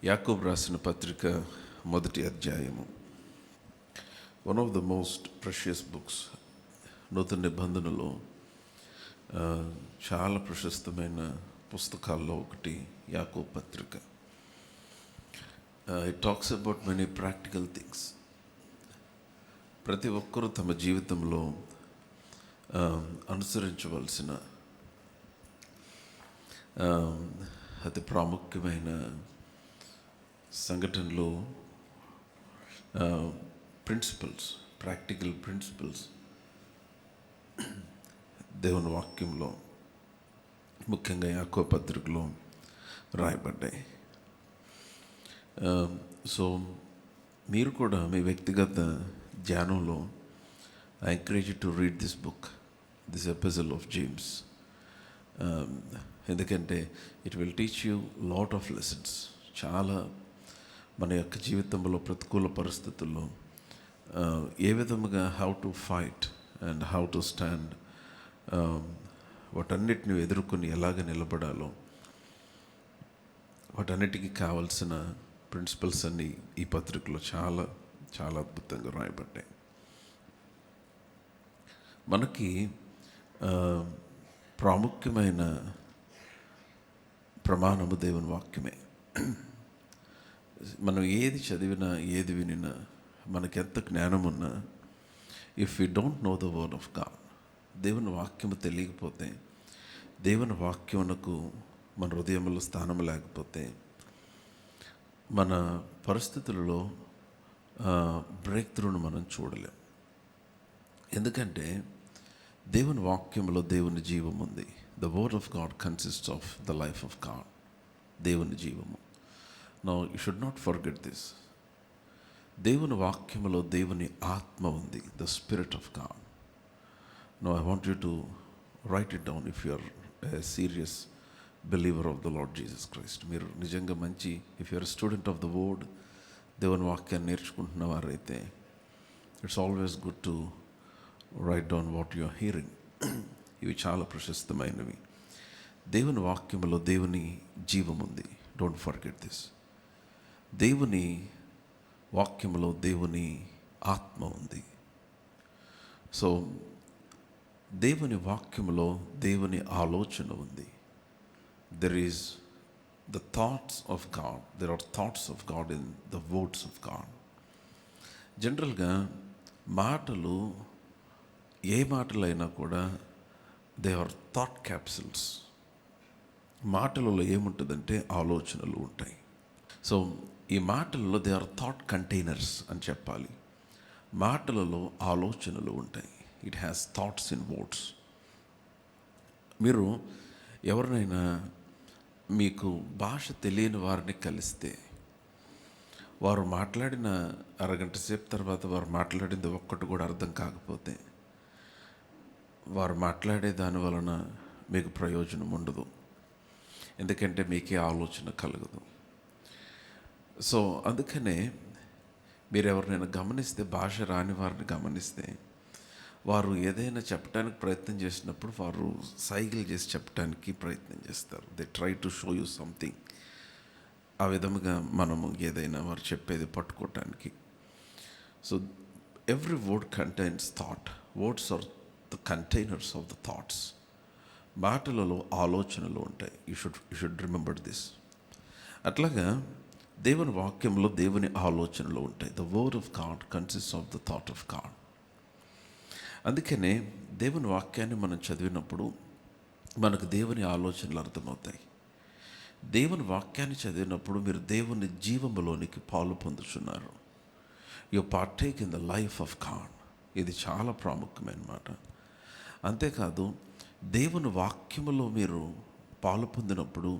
యాకోబు రాసిన పత్రిక మొదటి అధ్యాయము. One of the most precious books. నూతన నిబంధనలో చాలా ప్రశస్తమైన పుస్తకాల్లో ఒకటి యాకోబు పత్రిక. It talks about many practical things. ప్రతి ఒక్కరూ తమ జీవితంలో అనుసరించవలసిన అతి ప్రాముఖ్యమైన సంఘటనలు, ప్రిన్సిపల్స్, ప్రాక్టికల్ ప్రిన్సిపల్స్ దేవుని వాక్యంలో, ముఖ్యంగా యాకోబు పత్రికలో రాయబడ్డాయి. సో మీరు కూడా మీ వ్యక్తిగత ధ్యానంలో I encourage to read this book, this episode of James. ఎందుకంటే it will teach you lot of lessons. చాలా మన యొక్క జీవితంలో ప్రతికూల పరిస్థితుల్లో ఏ విధముగా how to fight and how to stand, వాటన్నిటిని ఎదుర్కొని ఎలాగ నిలబడాలో, వాటన్నిటికీ కావలసిన ప్రిన్సిపల్స్ అన్నీ ఈ పత్రికలో చాలా చాలా అద్భుతంగా రాయబడ్డాయి. మనకి ప్రాముఖ్యమైన ప్రమాణము దేవుని వాక్యమే. మనం ఏది చదివినా, ఏది వినినా, మనకెంత జ్ఞానం ఉన్నా, if you don't know the word of God, దేవుని వాక్యము తెలియకపోతే, దేవుని వాక్యమునకు మన హృదయంలో స్థానం లేకపోతే, మన పరిస్థితులలో బ్రేక్ త్రూను మనం చూడలేం. ఎందుకంటే దేవుని వాక్యంలో దేవుని జీవం ఉంది. The word of God consists of the life of God. దేవుని జీవము. Now you should not forget this. దేవుని వాక్యములో దేవుని ఆత్మ ఉంది, the spirit of God. Now I want you to write it down if you are a serious believer of the Lord Jesus Christ. మీరు నిజంగా మంచి, if you are student of the word, దేవుని వాక్యాన్ని నేర్చుకుంటున్న వారైతే it's always good to write down what you are hearing. ఇవి చాలా ప్రశస్తమైనవి. దేవుని వాక్యములో దేవుని జీవం ఉంది. Don't forget this. దేవుని వాక్యములో దేవుని ఆత్మ ఉంది. సో దేవుని వాక్యములో దేవుని ఆలోచన ఉంది. There is the thoughts of God. There are thoughts of God in the words of God. జనరల్గా మాటలు, ఏ మాటలైనా కూడా దే ఆర్ థాట్ క్యాప్సుల్స్. మాటలలో ఏముంటుందంటే ఆలోచనలు ఉంటాయి. సో ఈ మాటలలో దే ఆర్ థాట్ కంటైనర్స్ అని చెప్పాలి. మాటలలో ఆలోచనలు ఉంటాయి. It has thoughts in words. మీరు ఎవరినైనా, మీకు భాష తెలియని వారిని కలిస్తే, వారు మాట్లాడిన అరగంట సేపు తర్వాత వారు మాట్లాడింది ఒక్కటి కూడా అర్థం కాకపోతే, వారు మాట్లాడే దాని వలన మీకు ప్రయోజనం ఉండదు. ఎందుకంటే మీకే ఆలోచన కలగదు. సో అందుకనే మీరు ఎవరినైనా గమనిస్తే, భాష రాని వారిని గమనిస్తే, వారు ఏదైనా చెప్పడానికి ప్రయత్నం చేసినప్పుడు వారు సైకిల్ చేసి చెప్పడానికి ప్రయత్నం చేస్తారు. They try to show you something. ఆ విధముగా మనము ఏదైనా వారు చెప్పేది పట్టుకోవటానికి. So every word contains thought. Words are the containers of the thoughts. మాటలలో ఆలోచనలు ఉంటాయి. You should remember this. అట్లాగా దేవుని వాక్యంలో దేవుని ఆలోచనలు ఉంటాయి. The word of God consist of the thought of God. అందుకనే దేవుని వాక్యాన్ని మనం చదివినప్పుడు మనకు దేవుని ఆలోచనలు అర్థమవుతాయి. దేవుని వాక్యాన్ని చదివినప్పుడు మీరు దేవుని జీవములోనికి పాలు పొందుతున్నారు. You partake in the life of God. ఇది చాలా ప్రాముఖ్యమైన మాట. అంతేకాదు, దేవుని వాక్యములో మీరు పాలు పొందినప్పుడు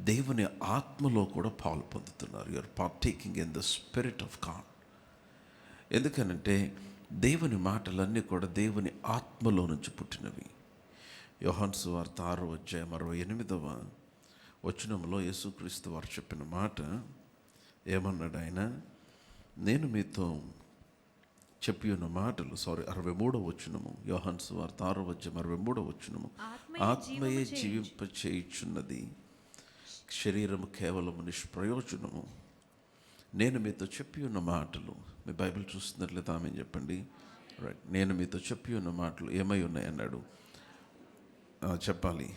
దేవుని ఆత్మలో కూడా పాలు పొందుతున్నారు. You are partaking in the spirit of God. ఎందుకనంటే దేవుని మాటలన్నీ కూడా దేవుని ఆత్మలో నుంచి పుట్టినవి. యోహాను సువార్త 6వ అధ్యాయం 68వ వచనంలో యేసుక్రీస్తు వారు చెప్పిన మాట ఏమన్నాడు ఆయన? నేను మీతో చెప్పి ఉన్న మాటలు, 63వ వచనము, యోహాను సువార్త 6వ అధ్యాయం 63వ వచనము, ఆత్మయే జీవింప చేయుచున్నది, శరీరము కేవలము నిష్ప్రయోజనము. నేను మీతో చెప్పి ఉన్న మాటలు, మీ బైబిల్ చూస్తున్నట్లయితే ఆమె చెప్పండి. రైట్. నేను మీతో చెప్పి ఉన్న మాటలు ఏమై ఉన్నాయి అన్నాడు. చెప్పాలి.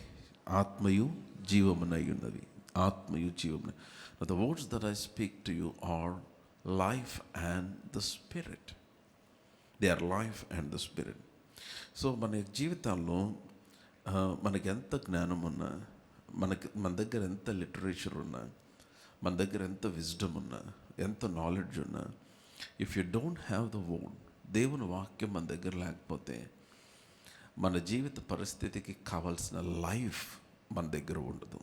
ఆత్మయు జీవమునై ఉన్నవి. ఆత్మయు జీవమునై. The words that I speak to you are life and the spirit. They are life and the spirit. So మన జీవితాల్లో మనకి ఎంత జ్ఞానం ఉన్నా, మన దగ్గర ఎంత లిటరేచర్ ఉన్నా, మన దగ్గర ఎంత విజ్డమ్ ఉన్నా, ఎంత నాలెడ్జ్ ఉన్నా, if you don't have the word, దేవుని వాక్యం మన దగ్గర లేకపోతే మన జీవిత పరిస్థితికి కావాల్సిన లైఫ్ మన దగ్గర ఉండదు.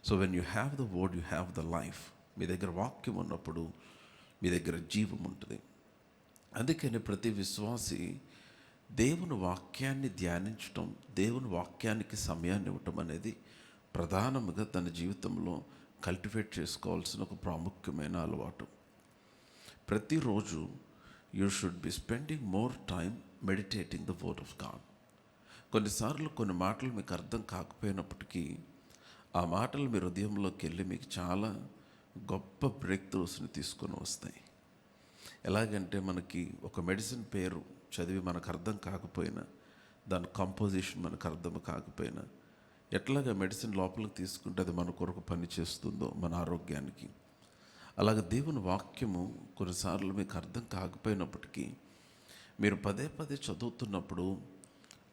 So when you have the word, you have the life. మీ దగ్గర వాక్యం ఉన్నప్పుడు మీ దగ్గర జీవం ఉంటుంది. అందుకని ప్రతి విశ్వాసి దేవుని వాక్యాన్ని ధ్యానించటం, దేవుని వాక్యానికి సమయాన్ని ఇవ్వటం అనేది ప్రధానముగా తన జీవితంలో కల్టివేట్ చేసుకోవాల్సిన ఒక ప్రాముఖ్యమైన అలవాటు. ప్రతిరోజు you should be spending more time meditating the word of God. కొన్నిసార్లు కొన్ని మాటలు మీకు అర్థం కాకపోయినప్పటికీ ఆ మాటలు మీ హృదయంలోకి వెళ్ళి మీకు చాలా గొప్ప బ్రేక్ త్రూస్ని తీసుకొని వస్తాయి. ఎలాగంటే మనకి ఒక మెడిసిన్ పేరు చదివి మనకు అర్థం కాకపోయినా, దాని కంపోజిషన్ మనకు అర్థం కాకపోయినా, ఎట్లాగా మెడిసిన్ లోపలికి తీసుకుంటే అది మన కొరకు పని చేస్తుందో మన ఆరోగ్యానికి, అలాగే దేవుని వాక్యము కొన్నిసార్లు మీకు అర్థం కాకపోయినప్పటికీ మీరు పదే పదే చదువుతున్నప్పుడు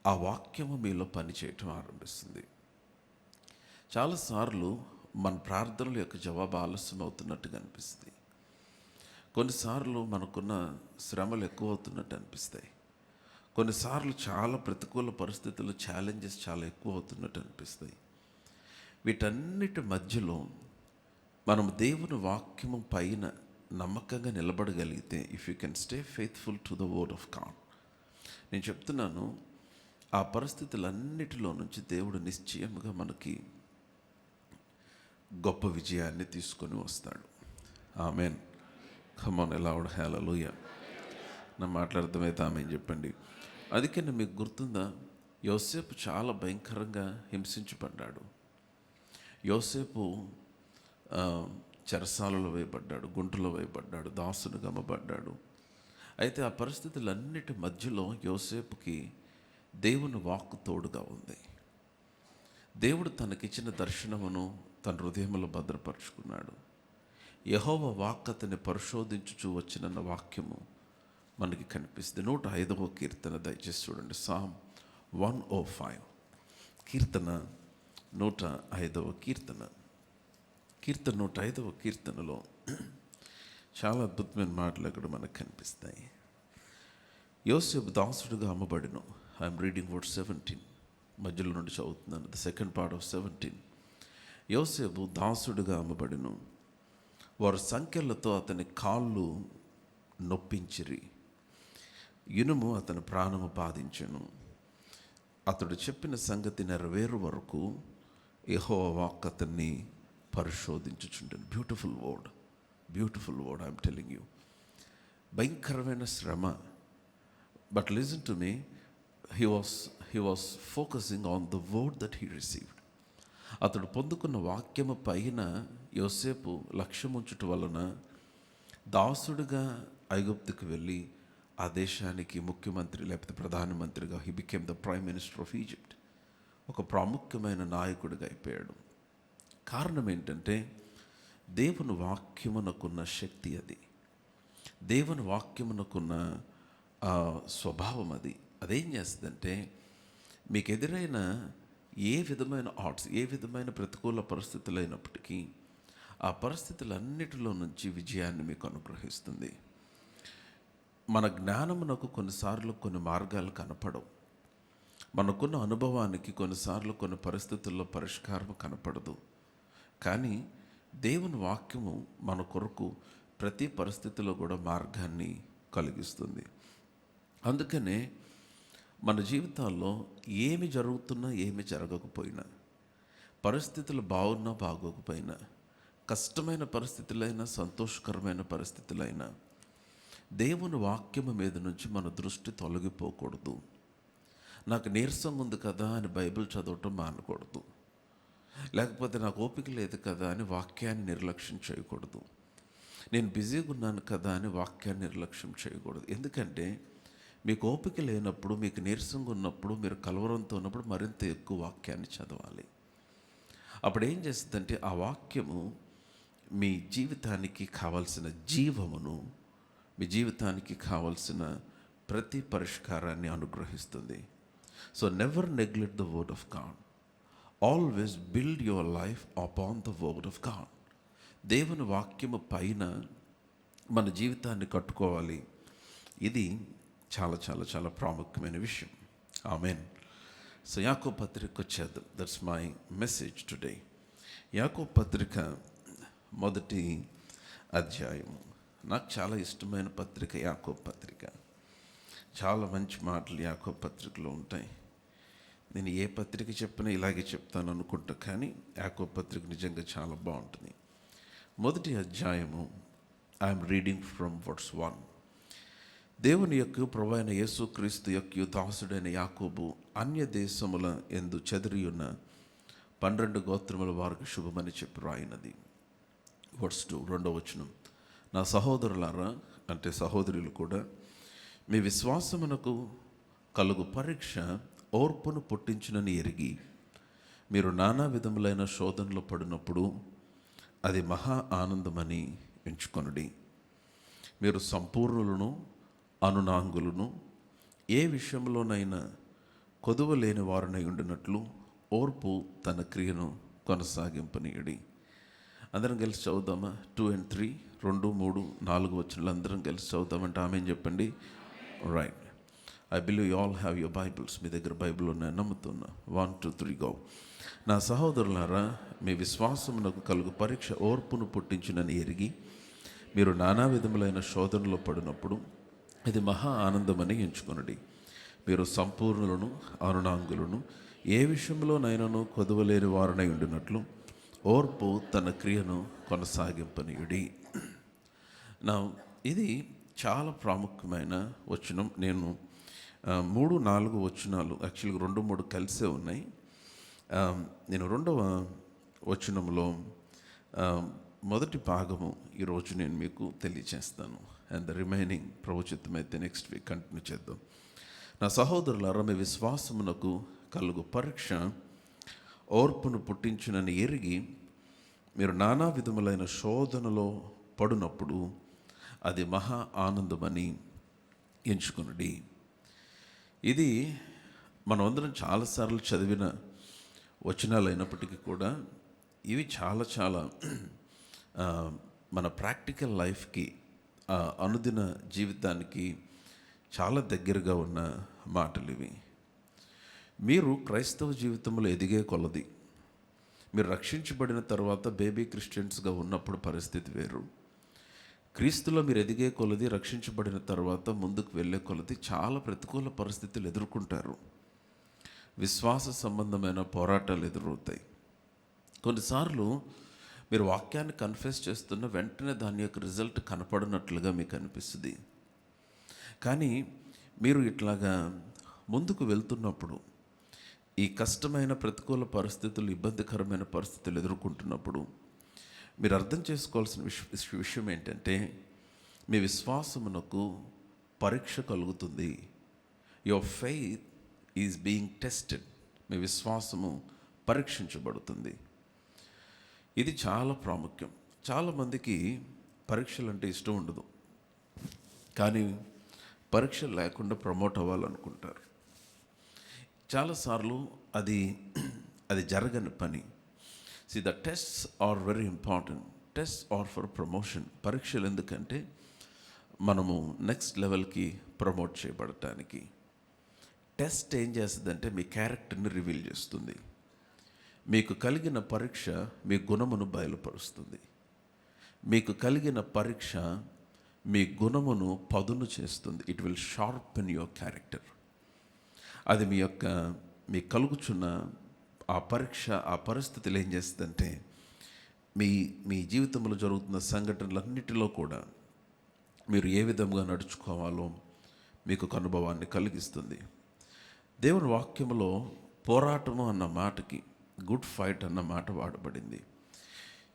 ఆ వాక్యము మీలో పని చేయటం ఆరంభిస్తుంది. చాలాసార్లు మన ప్రార్థనల యొక్క జవాబు ఆలస్యం అవుతున్నట్టుగా అనిపిస్తుంది. కొన్నిసార్లు మనకున్న శ్రమలు ఎక్కువ అవుతున్నట్టు అనిపిస్తాయి. కొన్నిసార్లు చాలా ప్రతికూల పరిస్థితులు, ఛాలెంజెస్ చాలా ఎక్కువ అవుతున్నట్టు అనిపిస్తాయి. వీటన్నిటి మధ్యలో మనం దేవుని వాక్యము పైన నమ్మకంగా నిలబడగలిగితే, if you can stay faithful to the word of God, నేను చెప్తున్నాను, ఆ పరిస్థితులన్నిటిలో నుంచి దేవుడు నిశ్చయముగా మనకి గొప్ప విజయాన్ని తీసుకొని వస్తాడు. ఆమెన్. కమ్ ఆన్, లౌడ్ హల్లెలూయా. నా మాట్లాడతామైతే ఆమెన్ చెప్పండి. అందుకని మీకు గుర్తుందా, యోసేపు చాలా భయంకరంగా హింసించబడ్డాడు. యోసేపు చెరసాలలో వేయబడ్డాడు, గుంటలో వేయబడ్డాడు, దాసునిగా అమ్మబడ్డాడు. అయితే ఆ పరిస్థితులన్నిటి మధ్యలో యోసేపుకి దేవుని వాక్కు తోడుగా ఉంది. దేవుడు తనకిచ్చిన దర్శనమును తన హృదయంలో భద్రపరుచుకున్నాడు. యెహోవా వాక్కు అతన్ని పరిశోధించుచూ వచ్చినన్న వాక్యము మనకి కనిపిస్తుంది. 105వ కీర్తన దయచేసి చూడండి. సామ్ 105, కీర్తన 105వ కీర్తన. 105వ కీర్తనలో చాలా అద్భుతమైన మాటలు అక్కడ మనకు కనిపిస్తాయి. యోసేపు దాసుడుగా అమ్మబడిను. ఐఎమ్ రీడింగ్ వర్డ్ 17, మధ్యలో నుండి చదువుతున్నాను. The second part of 17. యోసేపు దాసుడుగా అమ్మబడిను, వారు సంఖ్యలతో అతని కాళ్ళు నొప్పించిరి, ఇనుము అతని ప్రాణము బాధించెను. అతడు చెప్పిన సంగతి నెరవేరు వరకు యెహోవా వాక్కు అతన్ని పరిశోధించుచుండెను. Beautiful word, beautiful word, I'm telling you. భయంకరమైన శ్రమ. But listen to me, he was focusing on the word that he received. అతడు పొందుకున్న వాక్యము పైన యోసేపు లక్ష్యం ఉంచుట వలన దాసుడుగా ఐగుప్తుకు వెళ్ళి ఆ దేశానికి ముఖ్యమంత్రి లేకపోతే ప్రధానమంత్రిగా he became the prime minister of Egypt. ఒక ప్రాముఖ్యమైన నాయకుడిగా అయిపోయాడు. కారణం ఏంటంటే దేవుని వాక్యమునకున్న శక్తి అది, దేవుని వాక్యమునకున్న స్వభావం అది. అదేం చేస్తుందంటే మీకు ఎదురైన ఏ విధమైన ఆర్ట్స్, ఏ విధమైన ప్రతికూల పరిస్థితులు అయినప్పటికీ ఆ పరిస్థితులన్నిటిలో నుంచి విజయాన్ని మీకు అనుగ్రహిస్తుంది. మన జ్ఞానమునకు కొన్నిసార్లు కొన్ని మార్గాలు కనపడవు. మనకున్న అనుభవానికి కొన్నిసార్లు కొన్ని పరిస్థితుల్లో పరిష్కారం కనపడదు. కానీ దేవుని వాక్యము మన కొరకు ప్రతి పరిస్థితిలో కూడా మార్గాన్ని కలిగిస్తుంది. అందుకనే మన జీవితాల్లో ఏమి జరుగుతున్నా, ఏమి జరగకపోయినా, పరిస్థితులు బాగున్నా బాగోకపోయినా, కష్టమైన పరిస్థితులైనా సంతోషకరమైన పరిస్థితులైనా దేవుని వాక్యము మీద నుంచి మన దృష్టి తొలగిపోకూడదు. నాకు నీరసంగా ఉంది కదా అని బైబిల్ చదవటం మానకూడదు. లేకపోతే నాకు ఓపిక లేదు కదా అని వాక్యాన్ని నిర్లక్ష్యం చేయకూడదు. నేను బిజీగా ఉన్నాను కదా అని వాక్యాన్ని నిర్లక్ష్యం చేయకూడదు. ఎందుకంటే మీకు ఓపిక లేనప్పుడు, మీకు నీరసంగా ఉన్నప్పుడు, మీరు కలవరంతో ఉన్నప్పుడు మరింత ఎక్కువ వాక్యాన్ని చదవాలి. అప్పుడు ఏం చేస్తుందంటే ఆ వాక్యము మీ జీవితానికి కావలసిన జీవమును, మీ జీవితానికి కావలసిన ప్రతి పరిష్కారాన్ని అనుగ్రహిస్తుంది. So never neglect the word of God. Always build your life upon the word of God. దేవుని వాక్యము పైన మన జీవితాన్ని కట్టుకోవాలి. ఇది చాలా చాలా చాలా ప్రాముఖ్యమైన విషయం. ఆమేన్. సో యాకోబు పత్రిక వచ్చేద్దాం. That's my message today. యాకోబు పత్రిక మొదటి అధ్యాయము. నాకు చాలా ఇష్టమైన పత్రిక యాకోబు పత్రిక. చాలా మంచి మాటలు యాకోబు పత్రికలో ఉంటాయి. నేను ఏ పత్రిక చెప్పినా ఇలాగే చెప్తాను అనుకుంటా, కానీ యాకోబు పత్రిక నిజంగా చాలా బాగుంటుంది. మొదటి అధ్యాయము, ఐఎమ్ రీడింగ్ ఫ్రమ్ వర్స్ 1. దేవుని యొక్క ప్రభువైన అయిన యేసుక్రీస్తు యొక్క దాసుడైన యాకోబు అన్య దేశముల యందు చెదిరి ఉన్న 12 గోత్రముల వారికి శుభమని చెప్పి రాయినది. వర్స్ 2, 2వ వచనం. నా సహోదరులారా, అంటే సహోదరులు కూడా, మీ విశ్వాసమునకు కలుగు పరీక్ష ఓర్పును పుట్టించునని ఎరిగి మీరు నానా విధములైన శోధనలో పడినప్పుడు అది మహా ఆనందమని ఎంచుకొనుడి. మీరు సంపూర్ణులను అనునాంగులను, ఏ విషయంలోనైనా కొదువ లేని వారునై ఉండినట్లు ఓర్పు తన క్రియను కొనసాగింపనీయుడి. అందరం కలిసి చదువుదామా? 2 and 3, 2, 3, 4 వచనాలు అందరం కలిసి చదువుదామంటే ఆమేన్ చెప్పండి. Right. I believe you all have your Bibles. మీ దగ్గర బైబిల్ ఉన్నాయి నమ్ముతున్నా. 1, 2, 3 గో. నా సహోదరులారా, మీ విశ్వాసమునకు కలుగు పరీక్ష ఓర్పును పుట్టించునని ఎరిగి మీరు నానా విధములైన శోధనలో పడినప్పుడు ఇది మహా ఆనందమని ఎంచుకొనుడి. మీరు సంపూర్ణులను అనునాంగులను, ఏ విషయంలోనైనాను కొదవలేని వారునై ఉండినట్లు ఓర్పు తన క్రియను కొనసాగింపనీయుడి. నా ఇది చాలా ప్రాముఖ్యమైన వచనం. నేను 3, 4 వచనాలు యాక్చువల్గా 2, 3 కలిసే ఉన్నాయి. నేను 2వ వచనంలో మొదటి భాగము ఈరోజు నేను మీకు తెలియచేస్తాను. అండ్ ద రిమైనింగ్ ప్రవచితమైతే నెక్స్ట్ వీక్ కంటిన్యూ చేద్దాం. నా సహోదరులారా, మీ విశ్వాసమునకు కలుగు పరీక్ష ఓర్పును పుట్టించునని ఎరిగి మీరు నానా విధములైన శోధనలో పడినప్పుడు అది మహా ఆనందమని ఎంచుకొనుడి. ఇది మనమందరం చాలాసార్లు చదివిన వచనాలు అయినప్పటికీ కూడా ఇవి చాలా చాలా మన ప్రాక్టికల్ లైఫ్కి, అనుదిన జీవితానికి చాలా దగ్గరగా ఉన్న మాటలు ఇవి. మీరు క్రైస్తవ జీవితంలో ఎదిగే కొలది, మీరు రక్షించబడిన తర్వాత బేబీ క్రిస్టియన్స్గా ఉన్నప్పుడు పరిస్థితి వేరు. క్రీస్తులో మీరు ఎదిగే కొలది, రక్షించబడిన తర్వాత ముందుకు వెళ్ళే కొలది చాలా ప్రతికూల పరిస్థితులు ఎదుర్కొంటారు. విశ్వాస సంబంధమైన పోరాటాలు ఎదురవుతాయి. కొన్నిసార్లు మీరు వాక్యాన్ని కన్ఫెస్ చేస్తున్న వెంటనే దాని యొక్క రిజల్ట్ కనపడినట్లుగా మీకు అనిపిస్తుంది. కానీ మీరు ఇట్లాగా ముందుకు వెళ్తున్నప్పుడు, ఈ కష్టమైన ప్రతికూల పరిస్థితులు, ఇబ్బందికరమైన పరిస్థితులు ఎదుర్కొంటున్నప్పుడు మీరు అర్థం చేసుకోవాల్సిన విషయం ఏంటంటే, మీ విశ్వాసమునకు పరీక్ష కలుగుతుంది. Your faith is being tested. మీ విశ్వాసము పరీక్షించబడుతుంది. ఇది చాలా ప్రాముఖ్యం. చాలామందికి పరీక్షలు అంటే ఇష్టం ఉండదు, కానీ పరీక్షలు లేకుండా ప్రమోట్ అవ్వాలనుకుంటారు. చాలాసార్లు అది జరగని పని. See, the tests are very important. Tests are for promotion. పరీక్షలు ఎందుకంటే మనము నెక్స్ట్ లెవెల్కి ప్రమోట్ చేయబడటానికి. టెస్ట్ ఏం చేస్తుందంటే మీ క్యారెక్టర్ని రివీల్ చేస్తుంది. మీకు కలిగిన పరీక్ష మీ గుణమును బయలుపరుస్తుంది. మీకు కలిగిన పరీక్ష మీ గుణమును పదును చేస్తుంది. It will sharpen your character. అది మీ కలుగుచున్న ఆ పరీక్ష, ఆ పరిస్థితులు ఏం చేస్తుందంటే మీ జీవితంలో జరుగుతున్న సంఘటనలన్నిటిలో కూడా మీరు ఏ విధంగా నడుచుకోవాలో మీకు ఒక అనుభవాన్ని కలిగిస్తుంది. దేవుని వాక్యములో పోరాటము అన్న మాటకి గుడ్ ఫైట్ అన్న మాట వాడబడింది.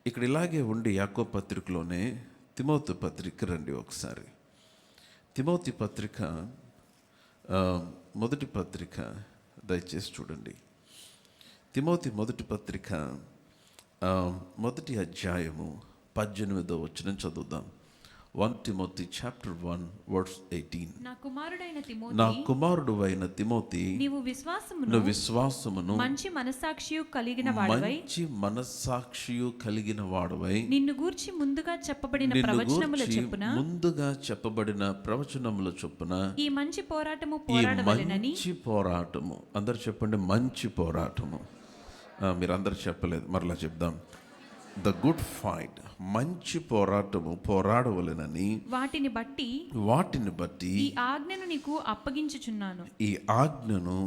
ఇక్కడ ఇలాగే ఉండి యాకోబు పత్రికలోనే తిమోతి పత్రిక రండి ఒకసారి. తిమోతి పత్రిక మొదటి పత్రిక దయచేసి చూడండి. తిమోతి మొదటి పత్రిక మొదటి అధ్యాయము 18వ వచనం చదువుదాం. 1 Timothy chapter 1 verse 18. నా కుమారుడు అయిన తిమోతి, నీవు విశ్వాసమును మంచి మనస్సాక్షియు కలిగిన వాడవై నిన్ను గూర్చి ముందుగా చెప్పబడిన ప్రవచనముల చొప్పున ఈ మంచి పోరాటము అందరు చెప్పండి, మంచి పోరాటము. మీరందరూ చెప్పలేదు, మరలా చెప్దాం. ద గుడ్ ఫైట్, మంచి పోరాటము పోరాడవలెనని వాటిని బట్టి ఈ ఆజ్ఞను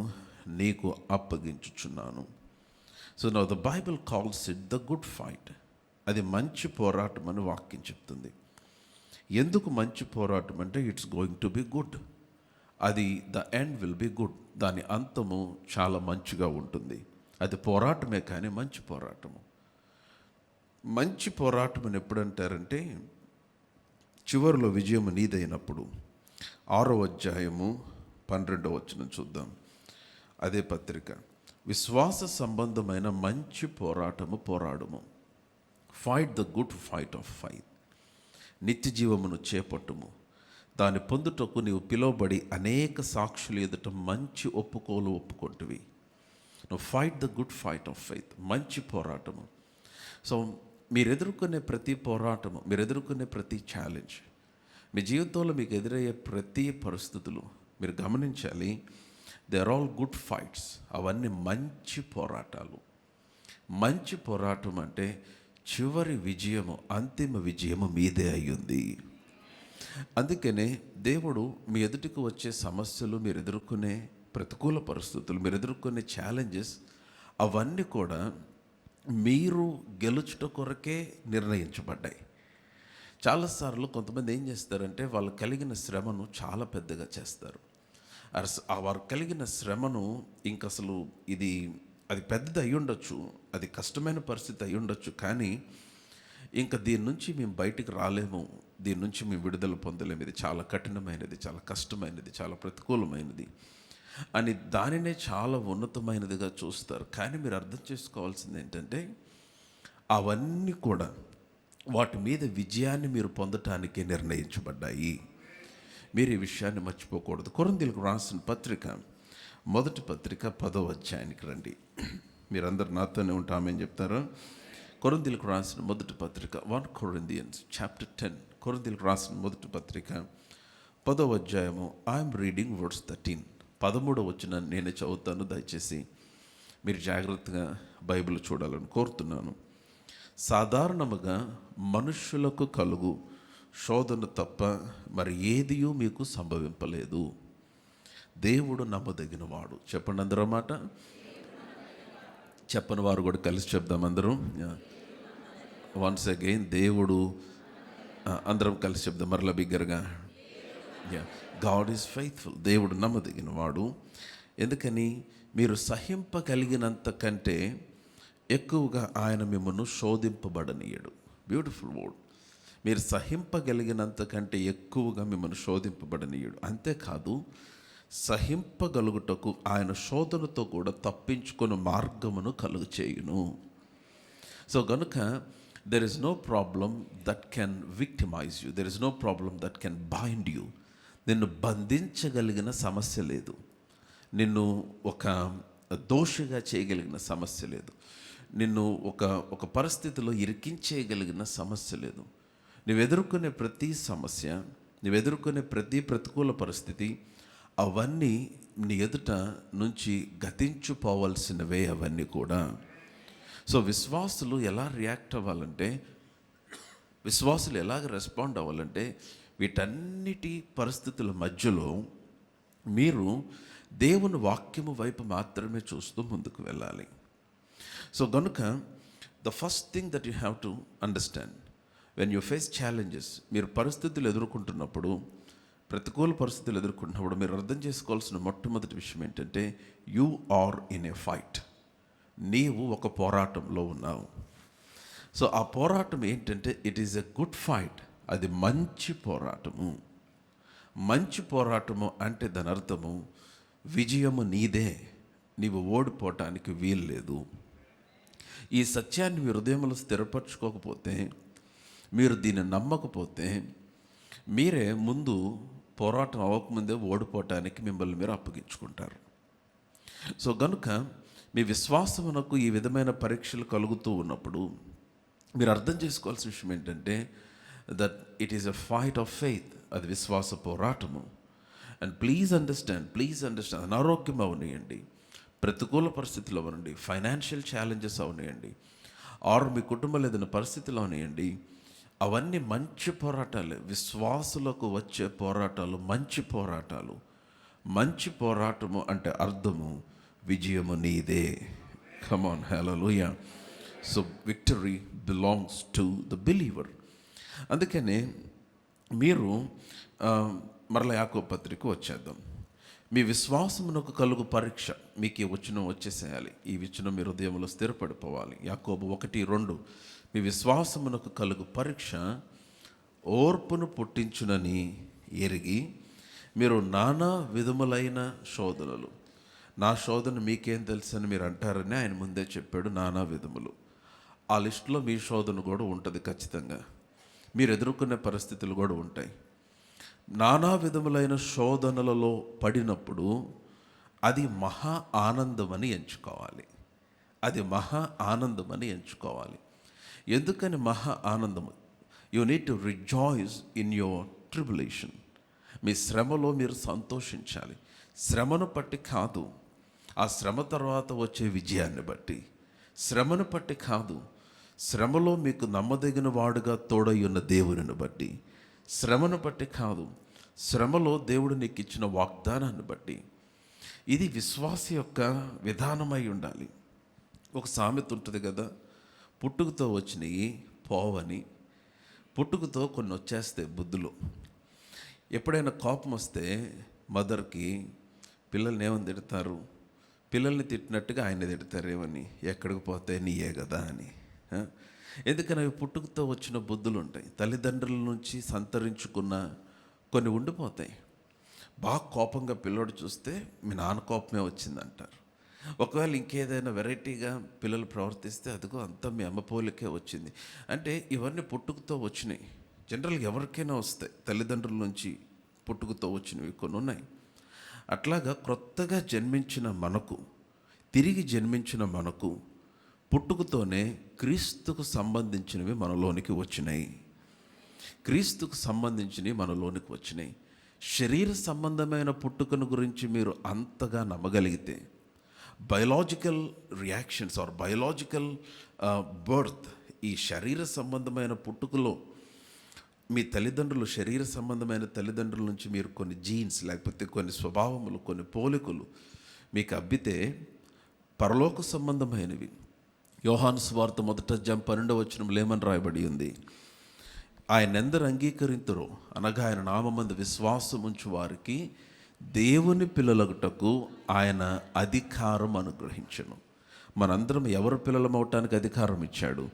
నీకు అప్పగించుచున్నాను. So now the Bible calls it the good fight. అది మంచి పోరాటం అని వాక్యం చెప్తుంది. ఎందుకు మంచి పోరాటం అంటే it's going to be good. అది the end will be good. దాని అంతము చాలా మంచిగా ఉంటుంది. అది పోరాటమే కానీ మంచి పోరాటము. మంచి పోరాటం అని ఎప్పుడంటారంటే చివరిలో విజయం నీదైనప్పుడు. 6వ అధ్యాయము 12వ వచనం చూద్దాం. అదే పత్రిక. విశ్వాస సంబంధమైన మంచి పోరాటము పోరాడము. Fight the good fight of faith. నిత్య జీవమును చేపట్టుము. దాన్ని పొందుటకు నీవు పిలువబడి అనేక సాక్షులు ఎదుట మంచి ఒప్పుకొంటివి. నువ్వు fight the good fight of faith, మంచి పోరాటము. సో మీరు ఎదుర్కొనే ప్రతి పోరాటము, మీరు ఎదుర్కొనే ప్రతి ఛాలెంజ్, మీ జీవితంలో మీకు ఎదురయ్యే ప్రతి పరిస్థితులు మీరు గమనించాలి. They are all good fights. అవన్నీ మంచి పోరాటాలు. మంచి పోరాటం అంటే చివరి విజయము, అంతిమ విజయము మీదే అయ్యింది. అందుకనే దేవుడు మీ ఎదుటికి వచ్చే సమస్యలు, మీరు ఎదుర్కొనే ప్రతికూల పరిస్థితులు, మీరు ఎదుర్కొనే ఛాలెంజెస్, అవన్నీ కూడా మీరు గెలుచుట కొరకే నిర్ణయించబడ్డాయి. చాలాసార్లు కొంతమంది ఏం చేస్తారంటే వాళ్ళు కలిగిన శ్రమను చాలా పెద్దగా చేస్తారు. వారు కలిగిన శ్రమను ఇంకసలు అది పెద్దది అయి ఉండొచ్చు, అది కష్టమైన పరిస్థితి అయి ఉండొచ్చు, కానీ ఇంకా దీని నుంచి మేము బయటికి రాలేము, దీని నుంచి మేము విడుదల పొందలేము, ఇది చాలా కఠినమైనది, చాలా కష్టమైనది, చాలా ప్రతికూలమైనది అని దానినే చాలా ఉన్నతమైనదిగా చూస్తారు. కానీ మీరు అర్థం చేసుకోవాల్సింది ఏంటంటే అవన్నీ కూడా వాటి మీద విజయాన్ని మీరు పొందటానికి నిర్ణయించబడ్డాయి. మీరు ఈ విషయాన్ని మర్చిపోకూడదు. కొరింథీయులకు రాసిన పత్రిక మొదటి పత్రిక 10వ అధ్యాయానికి రండి. మీరందరూ నాతోనే ఉంటామని చెప్తారు. కొరింథీయులకు రాసిన మొదటి పత్రిక 1 Corinthians chapter 10. కొరింథీయులకు రాసిన మొదటి పత్రిక 10వ అధ్యాయము. I'm reading words 13. 13వ వచనం నేనే చదువుతాను. దయచేసి మీరు జాగ్రత్తగా బైబిల్ చూడాలని కోరుతున్నాను. సాధారణముగా మనుష్యులకు కలుగు శోధన తప్ప మరి ఏదియూ మీకు సంభవింపలేదు. దేవుడు నమ్మదగిన వాడు. చెప్పండి అందరూ మాట. చెప్పని వారు కూడా కలిసి చెప్దాం అందరూ. వన్స్ అగైన్, దేవుడు, అందరం కలిసి చెప్దాం మరలా బిగ్గరగా. God is faithful. దేవుడు నమ్మదగిన వాడు. ఎందుకని? మీరు సహింపగలిగినంత కంటే ఎక్కువగా ఆయన మిమ్మల్ని శోధింపబడనీయడు. Beautiful word. మీరు సహింపగలిగినంత కంటే ఎక్కువగా మిమ్మల్ని శోధింపబడనీయడు. అంతేకాదు, సహింపగలుగుటకు ఆయన శోధనతో కూడా తప్పించుకుని మార్గమును కలుగు చేయును. సో గనుక there is no problem that can victimize you. There is no problem that can bind you. నిన్ను బంధించగలిగిన సమస్య లేదు. నిన్ను ఒక దోషిగా చేయగలిగిన సమస్య లేదు. నిన్ను ఒక పరిస్థితిలో ఇరికించేయగలిగిన సమస్య లేదు. నువ్వు ఎదుర్కొనే ప్రతి సమస్య, నువ్వు ఎదుర్కొనే ప్రతి ప్రతికూల పరిస్థితి, అవన్నీ నీ ఎదుట నుంచి గతించిపోవాల్సినవే అవన్నీ కూడా. సో విశ్వాసులు ఎలా రియాక్ట్ అవ్వాలంటే, విశ్వాసులు ఎలాగ రెస్పాండ్ అవ్వాలంటే, వీటన్నిటి పరిస్థితుల మధ్యలో మీరు దేవుని వాక్యము వైపు మాత్రమే చూస్తూ ముందుకు వెళ్ళాలి. సో గనుక the first thing that you have to understand when you face challenges, మీరు పరిస్థితులు ఎదుర్కొంటున్నప్పుడు, ప్రతికూల పరిస్థితులు ఎదుర్కొంటున్నప్పుడు మీరు అర్థం చేసుకోవాల్సిన మొట్టమొదటి విషయం ఏంటంటే, you are in a fight. నీవు ఒక పోరాటంలో ఉన్నావు. సో ఆ పోరాటం ఏంటంటే it is a good fight. అది మంచి పోరాటము. మంచి పోరాటము అంటే దాని అర్థము విజయము నీదే, నీవు ఓడిపోవటానికి వీలు లేదు. ఈ సత్యాన్ని మీ హృదయంలో స్థిరపరచుకోకపోతే, మీరు దీన్ని నమ్మకపోతే, మీరే ముందు పోరాటం అవ్వకముందే ఓడిపోవటానికి మిమ్మల్ని మీరు అప్పగించుకుంటారు. సో గనుక మీ విశ్వాసమునకు ఈ విధమైన పరీక్షలు కలుగుతూ ఉన్నప్పుడు మీరు అర్థం చేసుకోవాల్సిన విషయం ఏంటంటే that it is a fight of faith. అది విశ్వాస పోరాటము. అండ్ ప్లీజ్ అండర్స్టాండ్, అనారోగ్యం అవనియండి, ప్రతికూల పరిస్థితులు అవనండి, ఫైనాన్షియల్ ఛాలెంజెస్ అవనియండి, ఆరు మీ కుటుంబంలో ఏదైనా పరిస్థితులు అవనియండి, అవన్నీ మంచి పోరాటాలే. విశ్వాసులకు వచ్చే పోరాటాలు మంచి పోరాటాలు. మంచి పోరాటము అంటే అర్థము విజయము నీదే. Come on, hallelujah. So victory belongs to the believer. అందుకనే మీరు మరలా యాకోబు పత్రిక వచ్చేద్దాం. మీ విశ్వాసమునకు కలుగు పరీక్ష. మీకు ఈ వచనం వచ్చేసేయాలి. ఈ వచనం మీ హృదయంలో స్థిరపడిపోవాలి. యాకోబు 1:2 మీ విశ్వాసమునకు కలుగు పరీక్ష ఓర్పును పుట్టించునని ఎరిగి మీరు నానా విధములైన శోధనలు. నా శోధన మీకేం తెలుసని మీరు అంటారని ఆయన ముందే చెప్పాడు. నానా విధములు. ఆ లిస్టులో మీ శోధన కూడా ఉంటుంది ఖచ్చితంగా. మీరు ఎదుర్కొనే పరిస్థితులు కూడా ఉంటాయి. నానా విధములైన శోధనలలో పడినప్పుడు అది మహా ఆనందమని ఎంచుకోవాలి. అది మహా ఆనందమని ఎంచుకోవాలి. ఎందుకని మహా ఆనందము? You need to rejoice in your tribulation. మీ శ్రమలో మీరు సంతోషించాలి. శ్రమను బట్టి కాదు, ఆ శ్రమ తర్వాత వచ్చే విజయాన్ని బట్టి. శ్రమను బట్టి కాదు, శ్రమలో మీకు నమ్మదగిన వాడుగా తోడై ఉన్న దేవుని బట్టి. శ్రమను బట్టి కాదు, శ్రమలో దేవుడు నీకు ఇచ్చిన వాగ్దానాన్ని బట్టి. ఇది విశ్వాస యొక్క విధానమై ఉండాలి. ఒక సామెత ఉంటుంది కదా, పుట్టుకతో వచ్చినవి పోవని. పుట్టుకతో కొన్ని వచ్చేస్తే బుద్ధులు. ఎప్పుడైనా కోపం వస్తే మదర్కి పిల్లల్ని ఏమని తిడతారు? పిల్లల్ని తిట్టినట్టుగా ఆయన తిడతారేమని, ఎక్కడికి పోతే నీయే కదా అని. ఎందుకని అవి పుట్టుకతో వచ్చిన బుద్ధులు ఉంటాయి. తల్లిదండ్రుల నుంచి సంతరించుకున్న కొన్ని ఉండిపోతాయి. బాగా కోపంగా పిల్లోడు చూస్తే మీ నాన్న కోపమే వచ్చిందంటారు. ఒకవేళ ఇంకేదైనా వెరైటీగా పిల్లలు ప్రవర్తిస్తే అదిగో అంతా మీ అమ్మ పోలికే వచ్చింది. అంటే ఇవన్నీ పుట్టుకతో వచ్చినాయి. జనరల్గా ఎవరికైనా వస్తాయి. తల్లిదండ్రుల నుంచి పుట్టుకతో వచ్చినవి కొన్ని ఉన్నాయి. అట్లాగా క్రొత్తగా జన్మించిన మనకు, తిరిగి జన్మించిన మనకు పుట్టుకతోనే క్రీస్తుకు సంబంధించినవి మనలోనికి వచ్చినాయి. క్రీస్తుకు సంబంధించినవి మనలోనికి వచ్చినాయి. శరీర సంబంధమైన పుట్టుకను గురించి మీరు అంతగా నమ్మగలిగితే, biological reactions or biological birth, ఈ శరీర సంబంధమైన పుట్టుకలో మీ తల్లిదండ్రులు, శరీర సంబంధమైన తల్లిదండ్రుల నుంచి మీరు కొన్ని జీన్స్ లేకపోతే కొన్ని స్వభావములు, కొన్ని పోలికలు మీకు అబ్బితే పరలోక సంబంధమైనవి. యోహాను సువార్త 1:12 ఏమని రాయబడి ఉంది? ఆయన ఎందరు అంగీకరింతురో అనగా ఆయన నామమందు విశ్వాసముంచు వారికి దేవుని పిల్లలగుటకు ఆయన అధికారం అనుగ్రహించను. మనందరం ఎవరు పిల్లలం అవటానికి అధికారం ఇచ్చాడు?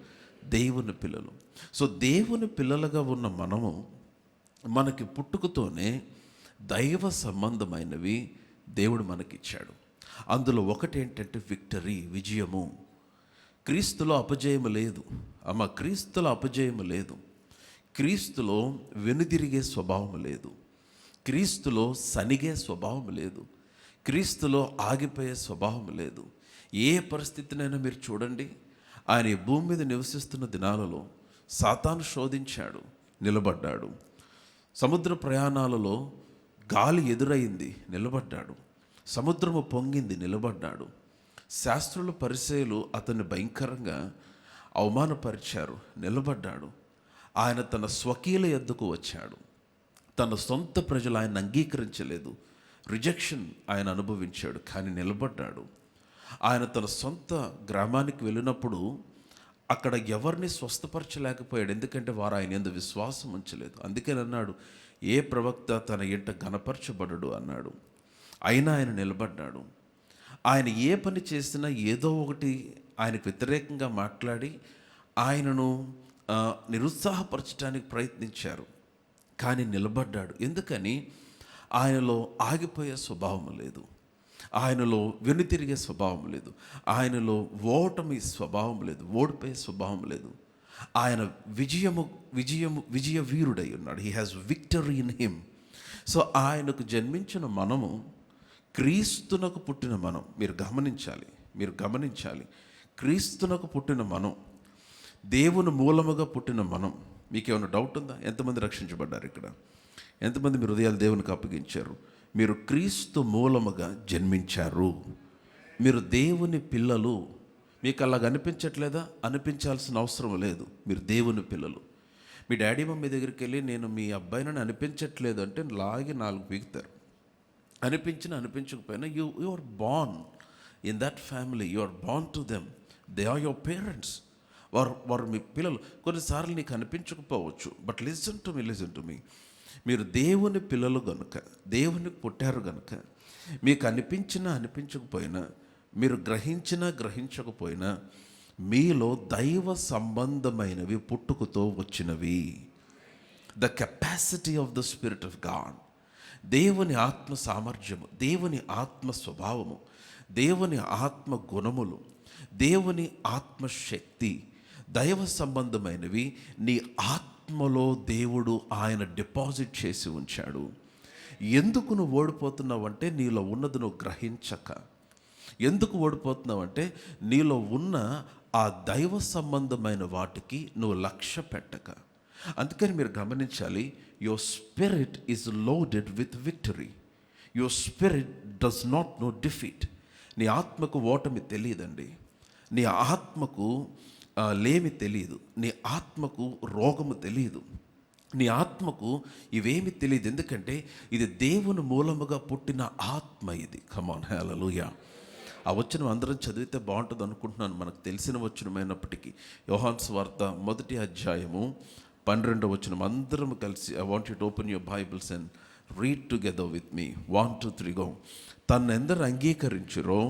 దేవుని పిల్లలు. సో దేవుని పిల్లలుగా ఉన్న మనము, మనకి పుట్టుకతోనే దైవ సంబంధమైనవి దేవుడు మనకిచ్చాడు. అందులో ఒకటి ఏంటంటే విక్టరీ, విజయము. క్రీస్తులో అపజయము లేదు అమ్మ. క్రీస్తులో అపజయము లేదు. క్రీస్తులో వెనుదిరిగే స్వభావం లేదు. క్రీస్తులో సనిగే స్వభావం లేదు. క్రీస్తులో ఆగిపోయే స్వభావం లేదు. ఏ పరిస్థితినైనా మీరు చూడండి, ఆయన ఈ భూమి మీద నివసిస్తున్న దినాలలో సాతాను శోధించాడు, నిలబడ్డాడు. సముద్ర ప్రయాణాలలో గాలి ఎదురైంది, నిలబడ్డాడు. సముద్రము పొంగింది, నిలబడ్డాడు. శాస్త్రులు, పరిసయ్యులు అతన్ని భయంకరంగా అవమానపరిచారు, నిలబడ్డాడు. ఆయన తన స్వకీయుల యొద్దకు వచ్చాడు. తన సొంత ప్రజలు ఆయన అంగీకరించలేదు, రిజెక్షన్ ఆయన అనుభవించాడు, కానీ నిలబడ్డాడు. ఆయన తన సొంత గ్రామానికి వెళ్ళినప్పుడు అక్కడ ఎవరిని స్వస్థపరచలేకపోయాడు. ఎందుకంటే వారు ఆయన యందు విశ్వాసం ఉంచలేదు. అందుకని అన్నాడు, ఏ ప్రవక్త తన ఇంట ఘనపరచబడడు అన్నాడు. అయినా ఆయన నిలబడ్డాడు. ఆయన ఏ పని చేసినా ఏదో ఒకటి ఆయనకు వ్యతిరేకంగా మాట్లాడి ఆయనను నిరుత్సాహపరచడానికి ప్రయత్నించారు. కానీ నిలబడ్డాడు. ఎందుకని? ఆయనలో ఆగిపోయే స్వభావం లేదు, ఆయనలో వెనుతిరిగే స్వభావం లేదు, ఆయనలో ఓటమి స్వభావం లేదు, ఓడిపోయే స్వభావం లేదు. ఆయన విజయ వీరుడై ఉన్నాడు. He has victory in him. So ఆయనకు జన్మించిన మనము, క్రీస్తునకు పుట్టిన మనం, మీరు గమనించాలి, క్రీస్తునకు పుట్టిన మనం, దేవుని మూలముగా పుట్టిన మనం. మీకేమైనా డౌట్ ఉందా? ఎంతమంది రక్షించబడ్డారు ఇక్కడ? ఎంతమంది మీరు హృదయాలు దేవునికి అప్పగించారు? మీరు క్రీస్తు మూలముగా జన్మించారు. మీరు దేవుని పిల్లలు. మీకు అలాగ అనిపించట్లేదా? అనిపించాల్సిన అవసరం లేదు. మీరు దేవుని పిల్లలు. మీ డాడీ మమ్మీ దగ్గరికి వెళ్ళి నేను మీ అబ్బాయిని అనిపించట్లేదు అంటే లాగి 4 పీకుతారు. అనిపించకపోయినా you are born in that family. You are born to them. They are your parents. వారు మీ పిల్లలు. కొన్నిసార్లు నీకు అనిపించకపోవచ్చు, బట్ లిసన్ టు మీ. మీరు దేవుని పిల్లలు గనుక, దేవునికి పుట్టారు గనుక, మీకు అనిపించకపోయినా, మీరు గ్రహించకపోయినా, మీలో దైవ సంబంధమైనవి పుట్టుకతో వచ్చినవి. The capacity of the spirit of God, దేవుని ఆత్మ సామర్థ్యము, దేవుని ఆత్మ స్వభావము, దేవుని ఆత్మ గుణములు, దేవుని ఆత్మశక్తి, దైవ సంబంధమైనవి నీ ఆత్మలో దేవుడు ఆయన డిపాజిట్ చేసి ఉంచాడు. ఎందుకు నువ్వు ఓడిపోతున్నావంటే నీలో ఉన్నది నువ్వు గ్రహించక. ఎందుకు ఓడిపోతున్నావంటే నీలో ఉన్న ఆ దైవ సంబంధమైన వాటికి నువ్వు లక్ష్య పెట్టక. అందుకని మీరు గమనించాలి, your spirit is loaded with victory. Your spirit does not know defeat. నీ ఆత్మకు ఓటమి తెలియదండి. నీ ఆత్మకు లేమి తెలియదు. నీ ఆత్మకు రోగము తెలియదు. నీ ఆత్మకు ఇవేమి తెలియదు. ఎందుకంటే ఇది దేవుని మూలముగా పుట్టిన ఆత్మ. ఇది కమాన్ హల్లెలూయా. ఆ వచనం అందరం చదివితే బాగుంటుంది అనుకుంటున్నాను. మనకు తెలిసిన వచనమైనప్పటికీ యోహాను సువార్త 1వ అధ్యాయము 12వ వచనం అందరం కలిసి, I want you to open your Bibles and read together with me. 1 2 3 go. తన్నెందరు అంగీకరించురో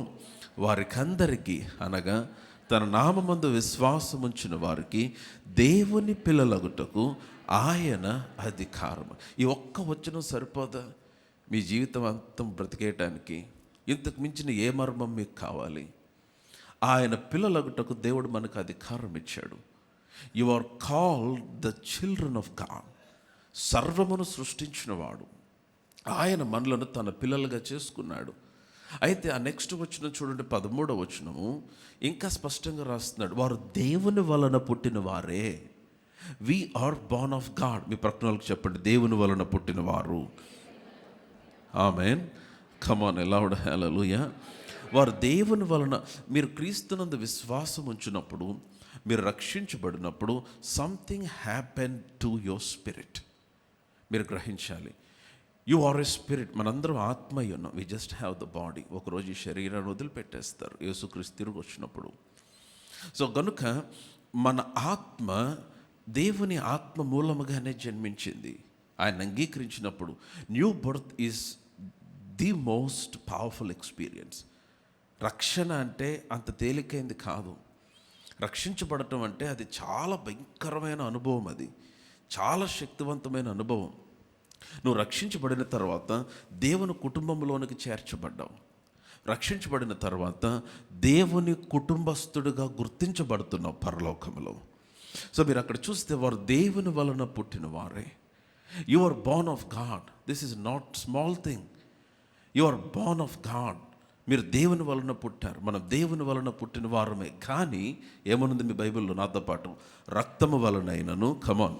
వారికందరికీ, అనగా తన నామమందు విశ్వాసముంచిన వారికి దేవుని పిల్లలగుటకు ఆయన అధికారము. ఈ ఒక్క వచనం సరిపోదా మీ జీవితం అంతం బ్రతికేయటానికి? ఇంతకు మించిన ఏ మర్మం మీకు కావాలి? ఆయన పిల్లలగుటకు దేవుడు మనకు అధికారం ఇచ్చాడు. You are called the children of God. సర్వమును సృష్టించినవాడు ఆయన మనలను తన పిల్లలుగా చేసుకున్నాడు. అయితే ఆ నెక్స్ట్ వచనం చూడండి, 13వ వచనము ఇంకా స్పష్టంగా రాస్తున్నాడు, వారు దేవుని వలన పుట్టిన వారే. We are born of God. మీ ప్రకటనలకు చెప్పండి, దేవుని వలన పుట్టిన వారు. ఆమేన్. Come on loud hallelujah. వారు దేవుని వలన. మీరు క్రీస్తునందు విశ్వాసం ఉంచినప్పుడు, మీరు రక్షించబడినప్పుడు something happen to your spirit. మీరు గ్రహించాలి, యు ఆర్ ఎ స్పిరిట్. మనందరం ఆత్మ అయి ఉన్నాం. We just have the body. ఒకరోజు ఈ శరీరాన్ని వదిలిపెట్టేస్తారు యేసుక్రీస్తు తిరిగి వచ్చినప్పుడు. సో గనుక మన ఆత్మ దేవుని ఆత్మ మూలముగానే జన్మించింది. ఆయన అంగీకరించినప్పుడు new birth is the most powerful experience. రక్షణ అంటే అంత తేలికైంది కాదు. రక్షించబడటం అంటే అది చాలా భయంకరమైన అనుభవం. అది చాలా శక్తివంతమైన అనుభవం. నువ్వు రక్షించబడిన తర్వాత దేవుని కుటుంబంలోనికి చేర్చబడ్డావు. రక్షించబడిన తర్వాత దేవుని కుటుంబస్తుడిగా గుర్తించబడుతున్నావు పరలోకంలో. సో మీరు అక్కడ చూస్తే వారు దేవుని వలన పుట్టిన వారే. You are born of God. This is not small thing. You are born of God. మీరు దేవుని వలన పుట్టారు. మనం దేవుని వలన పుట్టిన వారమే. కానీ ఏమనుంది మీ బైబిల్లో నాతో పాటు? రక్తము వలనైనను. కమాన్.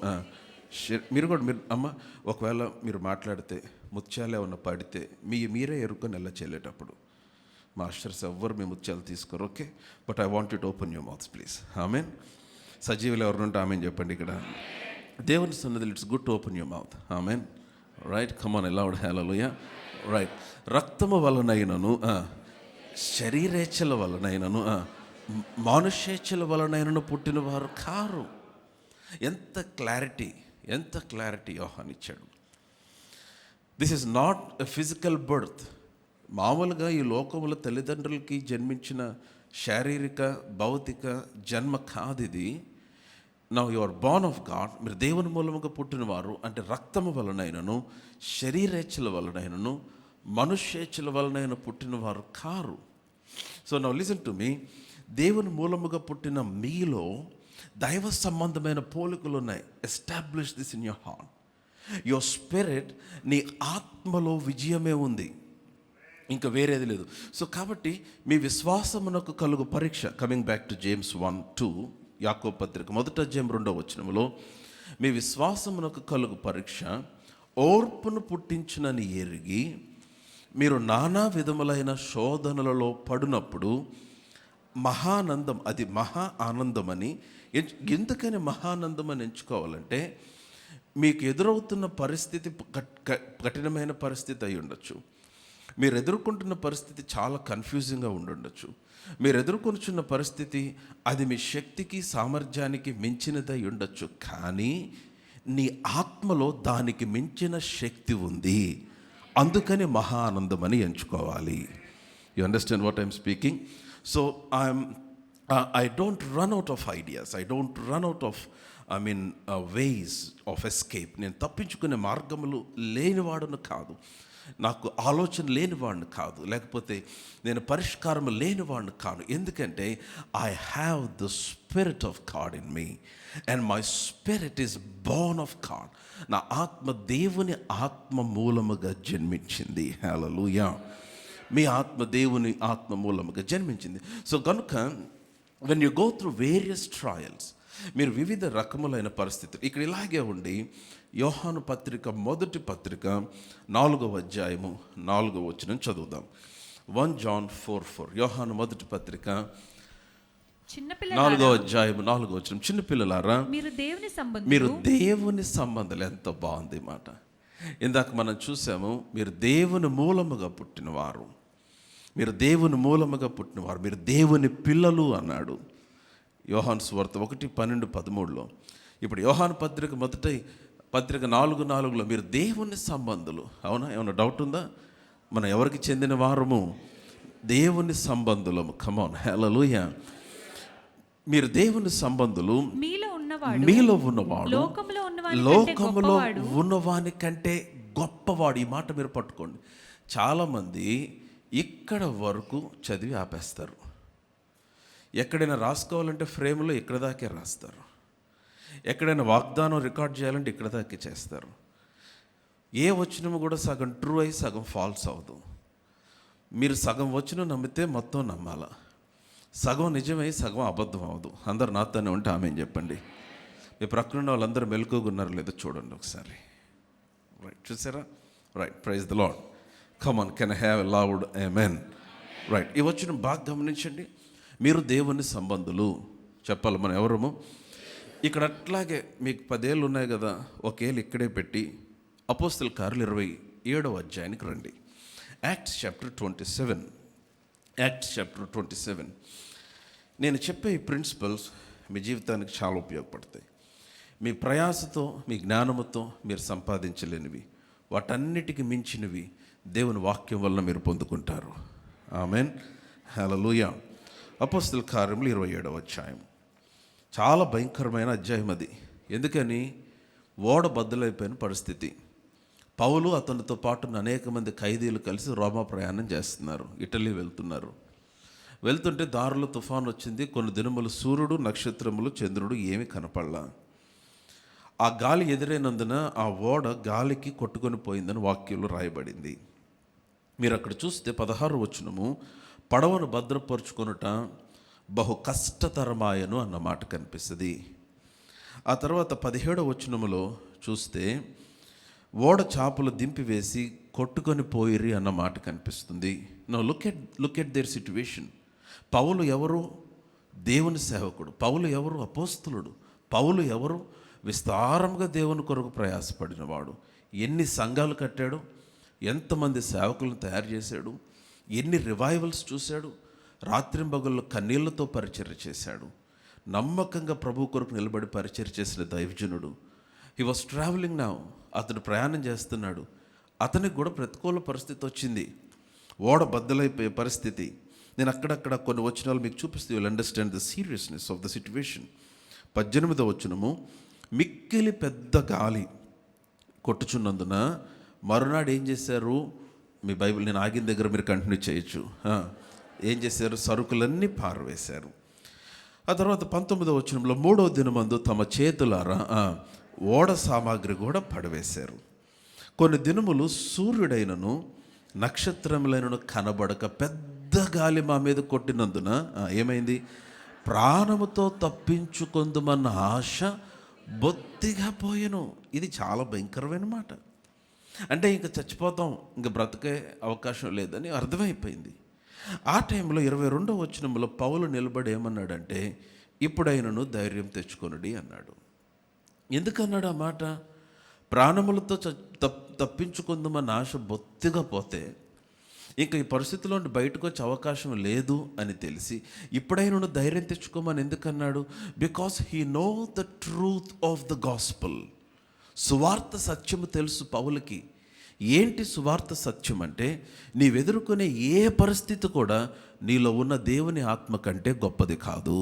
మీరు అమ్మ, ఒకవేళ మీరు మాట్లాడితే ముత్యాలు ఏమన్నా పడితే మీరే ఎరుకొని ఎలా చెల్లేటప్పుడు మాస్టర్స్ ఎవ్వరు మీ ముత్యాలు తీసుకోరు. Okay, but I want you to open your mouth please. ఆమెన్. సజీవులు ఎవరినుంటే ఆమెన్ చెప్పండి. ఇక్కడ దేవుని సన్నిధిలో it's good to open your mouth. ఆమెన్. Right. Come on loud hallelujah. Right. రక్తము వలనైనను, శరీరేచ్ఛల వలనైనను, మానుషేచ్ఛల వలనైనను పుట్టిన వారు కారు. ఎంత క్లారిటీ యోహాను ఇచ్చాడు. This is not a physical birth. మామూలుగా ఈ లోకముల తల్లిదండ్రులకి జన్మించిన శారీరక భౌతిక జన్మ కాదు ఇది. Now you are born of God. మీరు దేవుని మూలముగా పుట్టినవారు అంటే రక్తము వలనైనను శరీరేచ్ఛల వలనైనను మనుష్యేచ్ఛల వలనైన పుట్టినవారు కారు. So now listen to me. దేవుని మూలముగా పుట్టిన మీలో దైవ సంబంధమైన పోలికలు ఉన్నాయి. Establish this in your heart. Your spirit, నీ ఆత్మలో విజయమే ఉంది, ఇంకా వేరేది లేదు. సో కాబట్టి మీ విశ్వాసమునకు కలుగు పరీక్ష. కమింగ్ బ్యాక్ టు జేమ్స్ 1:2, యాకోబు పత్రిక 1:2 మీ విశ్వాసమునకు కలుగు పరీక్ష ఓర్పును పుట్టించునని ఎరిగి మీరు నానా విధములైన శోధనలలో పడినప్పుడు మహానందం, అది మహా ఆనందమని. ఎందుకని మహానందం అని ఎంచుకోవాలంటే మీకు ఎదురవుతున్న పరిస్థితి కఠినమైన పరిస్థితి అయి ఉండొచ్చు. మీరు ఎదుర్కొంటున్న పరిస్థితి చాలా కన్ఫ్యూజింగ్గా ఉండుండొచ్చు. మీరు ఎదుర్కొంటున్న పరిస్థితి అది మీ శక్తికి సామర్థ్యానికి మించినదై ఉండొచ్చు. కానీ నీ ఆత్మలో దానికి మించిన శక్తి ఉంది. అందుకని మహా ఆనందం అని ఎంచుకోవాలి. You understand what I'm speaking? So I don't run out of ideas. I don't run out of ways of escape. నేను తప్పించుకునే మార్గములు లేనివాడును కాదు, నాకు ఆలోచన లేనివాడిని కాదు, లేకపోతే నేను పరిష్కారం లేనివాడిని కాను. ఎందుకంటే I have the spirit of God in me and my spirit is Born of God. నా ఆత్మ దేవుని ఆత్మ మూలముగా జన్మించింది. హల్లెలూయా. మీ ఆత్మ దేవుని ఆత్మ మూలముగా జన్మించింది. సో కనుక when you go through various trials, మీరు వివిధ రకములైన పరిస్థితులు. ఇక్కడ ఇలాగే ఉండి యోహాను పత్రిక 1 పత్రిక 4:4 చదువుదాం. 1 John 4:4. యోహాను 1 పత్రిక 4:4. చిన్నపిల్లలారా మీరు దేవుని సంబంధాలు. ఎంత బాగుంది మాట. ఇందాక మనం చూసాము, మీరు దేవుని మూలముగా పుట్టినవారు, మీరు దేవుని మూలముగా పుట్టినవారు, మీరు దేవుని పిల్లలు అన్నాడు యోహాను సువార్త 1:12-13. ఇప్పుడు యోహాను పత్రిక 1 పత్రిక 4:4 మీరు దేవుని సంబంధులు. అవునా? ఏమైనా డౌట్ ఉందా? మనం ఎవరికి చెందిన వారము? దేవుని సంబంధులము. కమాన్, హల్లెలూయా. మీరు దేవుని సంబంధులు. మీలో ఉన్నవాడు లోకములో ఉన్నవాని కంటే గొప్పవాడు. ఈ మాట మీరు పట్టుకోండి. చాలామంది ఇక్కడ వరకు చదివి ఆపేస్తారు. ఎక్కడైనా రాసుకోవాలంటే ఫ్రేమ్లో ఇక్కడ దాకే రాస్తారు. ఎక్కడైనా వాగ్దానం రికార్డ్ చేయాలంటే ఇక్కడ దాకే చేస్తారు. ఏ వచనము కూడా సగం ట్రూ అయి సగం ఫాల్స్ అవ్వదు. మీరు సగం వచనం నమ్మితే మొత్తం నమ్మాల. సగం నిజమై సగం అబద్ధం అవ్వదు. అందరు నాతోనే ఉంటే ఆమె చెప్పండి. మీ ప్రక్కన వాళ్ళందరూ మెలకుగున్నారు లేదో చూడండి ఒకసారి. రైట్, చూసారా? Right, praise the Lord. Come on, can I have a loud amen? Right, ఈ వచనం బాగా గమనించండి. మీరు దేవుని సంబంధులు చెప్పాలి. మనం ఎవరము? ఇక్కడ అట్లాగే మీకు 10 ఏళ్ళు ఉన్నాయి కదా, ఒకేళ్ళు ఇక్కడే పెట్టి అపోస్తల కార్యాలు 27వ అధ్యాయానికి రండి. Acts chapter 27. నేను చెప్పే ఈ ప్రిన్సిపల్స్ మీ జీవితానికి చాలా ఉపయోగపడతాయి. మీ ప్రయాసతో, మీ జ్ఞానముతో మీరు సంపాదించలేనివి, వాటన్నిటికీ మించినవి దేవుని వాక్యం వలన మీరు పొందుకుంటారు. ఆమేన్, హల్లెలూయా. అపోస్తల కార్యములు 27వ అధ్యాయం చాలా భయంకరమైన అధ్యాయం అది. ఎందుకని? ఓడ బద్దలైపోయిన పరిస్థితి. పౌలు అతనితో పాటు అనేక మంది ఖైదీలు కలిసి రోమా ప్రయాణం చేస్తున్నారు. ఇటలీ వెళ్తుంటే దారిలో తుఫాను వచ్చింది. కొన్ని దినములు సూర్యుడు, నక్షత్రములు, చంద్రుడు ఏమీ కనపడలా. ఆ గాలి ఎదురైనందున ఆ ఓడ గాలికి కొట్టుకొని పోయిందని వాక్యంలో రాయబడింది. మీరు అక్కడ చూస్తే 16వ వచనము, పడవను భద్రపరుచుకొనుట బహు కష్టతరమాయను అన్న మాట కనిపిస్తుంది. ఆ తర్వాత 17వ వచనములో చూస్తే ఓడ చాపలు దింపివేసి కొట్టుకొని పోయిరి అన్న మాట కనిపిస్తుంది. Now look at their situation. Paul ఎవరు? దేవుని సేవకుడు. పౌలు ఎవరు? అపోస్తలుడు. పౌలు ఎవరు? విస్తారంగా దేవుని కొరకు ప్రయాసపడినవాడు. ఎన్ని సంఘాలు కట్టాడు, ఎంతమంది సేవకులను తయారు చేశాడు, ఎన్ని రివైవల్స్ చూశాడు, రాత్రింబగళ్ళు కన్నీళ్లతో పరిచర్య చేశాడు. నమ్మకంగా ప్రభు కొరకు నిలబడి పరిచర్య చేసిన దైవజనుడు. He was travelling now. అతడు ప్రయాణం చేస్తున్నాడు. అతనికి కూడా ప్రతికూల పరిస్థితి వచ్చింది. ఓడ బద్దలైపోయే పరిస్థితి. నేను అక్కడక్కడ కొన్ని వచనాలు మీకు చూపిస్తే will understand the seriousness of the situation. 18వ వచనము, మిక్కిలి పెద్ద గాలి కొట్టుచున్నందున మరునాడు ఏం చేశారు? మీ బైబిల్ నేను ఆగిన దగ్గర మీరు కంటిన్యూ చేయొచ్చు. ఏం చేశారు? సరుకులన్నీ పారవేశారు. ఆ తర్వాత 19వ వచనంలో, 3వ దినమందు తమ చేతులారా ఓడ సామాగ్రి కూడా పడవేశారు. కొన్ని దినములు సూర్యుడైనను నక్షత్రములైనను కనబడక పెద్ద గాలి మా మీద కొట్టినందున ఏమైంది? ప్రాణముతో తప్పించుకొందుమన్న ఆశ బొత్తిగా పోయెను. ఇది చాలా భయంకరమైన మాట. అంటే ఇంక చచ్చిపోతాం, ఇంక బ్రతికే అవకాశం లేదని అర్థమైపోయింది. ఆ టైంలో 22వ వచనంలో పౌలు నిలబడి ఏమన్నాడంటే, ఇప్పుడైనను ధైర్యం తెచ్చుకొనుడి అన్నాడు. ఎందుకన్నాడు ఆ మాట? ప్రాణములతో తప్పించుకుందామన్న ఆశ బొత్తిగా పోతే ఇంకా ఈ పరిస్థితిలో బయటకు వచ్చే అవకాశం లేదు అని తెలిసి ఇప్పుడైనా ధైర్యం తెచ్చుకోమని ఎందుకన్నాడు? Because he know the truth of the gospel. సువార్త సత్యము తెలుసు పౌలకి. ఏంటి సువార్త సత్యం అంటే, నీవెదుర్కొనే ఏ పరిస్థితి కూడా నీలో ఉన్న దేవుని ఆత్మ కంటే గొప్పది కాదు.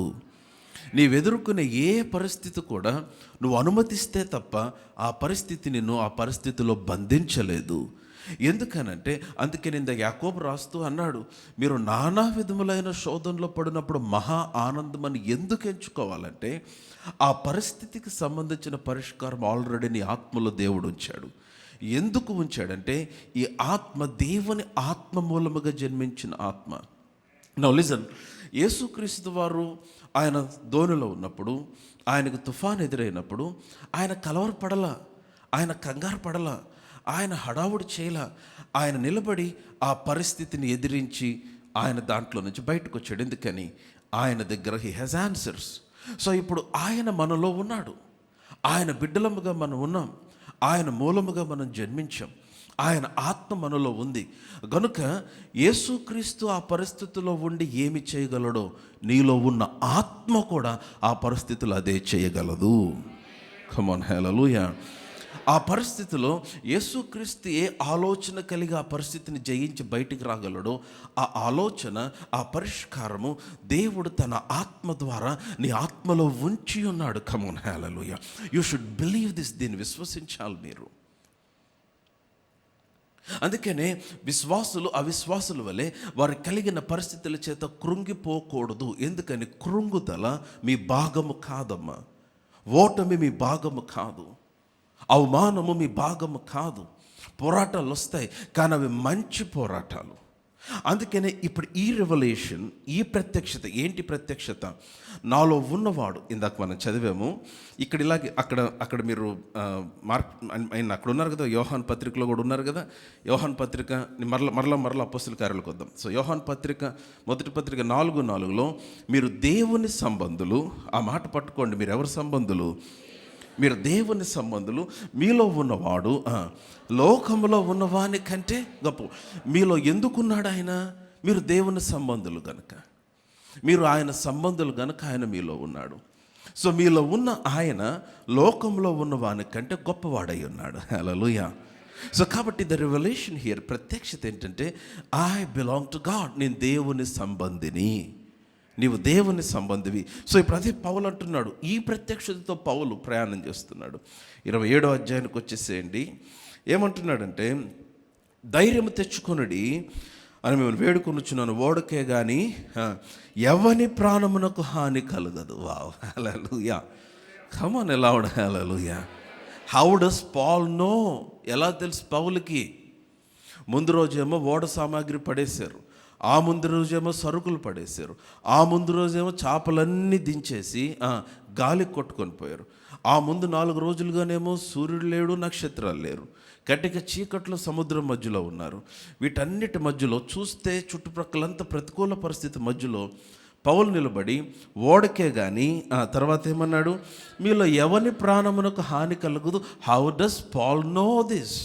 నీవెదుర్కొనే ఏ పరిస్థితి కూడా నువ్వు అనుమతిస్తే తప్ప ఆ పరిస్థితి నిన్ను ఆ పరిస్థితిలో బంధించలేదు. ఎందుకనంటే అందుకే నేను యాకోబు రాస్తూ అన్నాడు, మీరు నానా విధములైన శోధనలో పడినప్పుడు మహా ఆనందమని ఎందుకు ఎంచుకోవాలంటే, ఆ పరిస్థితికి సంబంధించిన పరిష్కారం ఆల్రెడీ నీ ఆత్మలో దేవుడు ఉంచాడు. ఎందుకు ఉంచాడంటే, ఈ ఆత్మ దేవుని ఆత్మ మూలముగా జన్మించిన ఆత్మ. నౌ లిజన్, యేసుక్రీస్తు వారు ఆయన దోణిలో ఉన్నప్పుడు, ఆయనకు తుఫాన్ ఎదురైనప్పుడు ఆయన కలవరపడల, ఆయన కంగారు పడల, ఆయన హడావుడి చేయల. ఆయన నిలబడి ఆ పరిస్థితిని ఎదిరించి ఆయన దాంట్లో నుంచి బయటకు వచ్చాడు. ఎందుకని? ఆయన దగ్గర హీ హ్యాస్ ఆన్సర్స్. సో ఇప్పుడు ఆయన మనలో ఉన్నాడు, ఆయన బిడ్డలముగా మనం ఉన్నాం, ఆయన మూలముగా మనం జన్మించాం, ఆయన ఆత్మ మనలో ఉంది. గనుక యేసుక్రీస్తు ఆ పరిస్థితిలో ఉండి ఏమి చేయగలడో నీలో ఉన్న ఆత్మ కూడా ఆ పరిస్థితులు అదే చేయగలదు. కమ్ ఆన్, హల్లెలూయా. ఆ పరిస్థితిలో యేసుక్రీస్తు ఏ ఆలోచన కలిగి ఆ పరిస్థితిని జయించి బయటికి రాగలడో, ఆ ఆలోచన, ఆ పరిష్కారము దేవుడు తన ఆత్మ ద్వారా నీ ఆత్మలో ఉంచి ఉన్నాడు. Come on, hallelujah. You should believe this. దీన్ని విశ్వసించాలి మీరు. అందుకనే విశ్వాసులు అవిశ్వాసుల వలె వారు కలిగిన పరిస్థితుల చేత కృంగిపోకూడదు. ఎందుకని? కృంగుదల మీ భాగము కాదమ్మా. ఓటమి మీ భాగము కాదు. అవమానము మీ భాగము కాదు. పోరాటాలు వస్తాయి, కానీ అవి మంచి పోరాటాలు. అందుకనే ఇప్పుడు ఈ రెవల్యూషన్, ఈ ప్రత్యక్షత ఏంటి? ప్రత్యక్షత నాలో ఉన్నవాడు. ఇందాక మనం చదివాము. ఇక్కడ ఇలాగే అక్కడ మీరు ఆయన అక్కడ ఉన్నారు కదా, యోహాన్ పత్రికలో కూడా ఉన్నారు కదా. యోహాన్ పత్రిక మరలా అపోస్తలుల కార్యాలకు వద్దాం. సో యోహాన్ పత్రిక మొదటి పత్రిక 4:4లో మీరు దేవుని సంబంధులు. ఆ మాట పట్టుకోండి. మీరు ఎవరి సంబంధులు? మీరు దేవుని సంబంధులు. మీలో ఉన్నవాడు లోకములో ఉన్నవాని కంటే గొప్ప. మీలో ఎందుకున్నాడు ఆయన? మీరు దేవుని సంబంధులు గనుక, మీరు ఆయన సంబంధులు గనుక ఆయన మీలో ఉన్నాడు. సో మీలో ఉన్న ఆయన లోకంలో ఉన్నవాని కంటే గొప్పవాడై ఉన్నాడు. హల్లెలూయా. సో కాబట్టి ద రెవల్యూషన్ హియర్, ప్రత్యక్షత ఏంటంటే, ఐ బిలాంగ్ టు గాడ్. నేను దేవుని సంబంధిని, నీవు దేవుని సంబంధివి. సో ఇప్పుడు అదే పౌలు అంటున్నాడు. ఈ ప్రత్యక్షతతో పౌలు ప్రయాణం చేస్తున్నాడు. 27వ అధ్యాయానికి వచ్చేసేయండి. ఏమంటున్నాడంటే, ధైర్యం తెచ్చుకొనుడి అని మిమ్మల్ని వేడుకొనుచున్నాను, ఓడకే కానీ ఎవని ప్రాణమునకు హాని కలగదు. Wow, hallelujah. కమ్ ఆన్, ఎలా అవును, హల్లెలూయా. How does Paul know? ఎలా తెలుసు పౌలుకి? ముందు రోజేమో ఓడ సామాగ్రి పడేశారు, ఆ ముందు రోజేమో సరుకులు పడేశారు, ఆ ముందు రోజేమో చేపలన్నీ దించేసి గాలి కొట్టుకొని పోయారు. ఆ ముందు 4 రోజులుగానేమో సూర్యుడు లేడు, నక్షత్రాలు లేరు, కటిక చీకట్లో సముద్రం మధ్యలో ఉన్నారు. వీటన్నిటి మధ్యలో చూస్తే చుట్టుప్రక్కలంతా ప్రతికూల పరిస్థితి మధ్యలో పౌలు నిలబడి ఓడకే కానీ తర్వాత ఏమన్నాడు? మీలో ఎవని ప్రాణమునకు హాని కలగదు. How does Paul know this?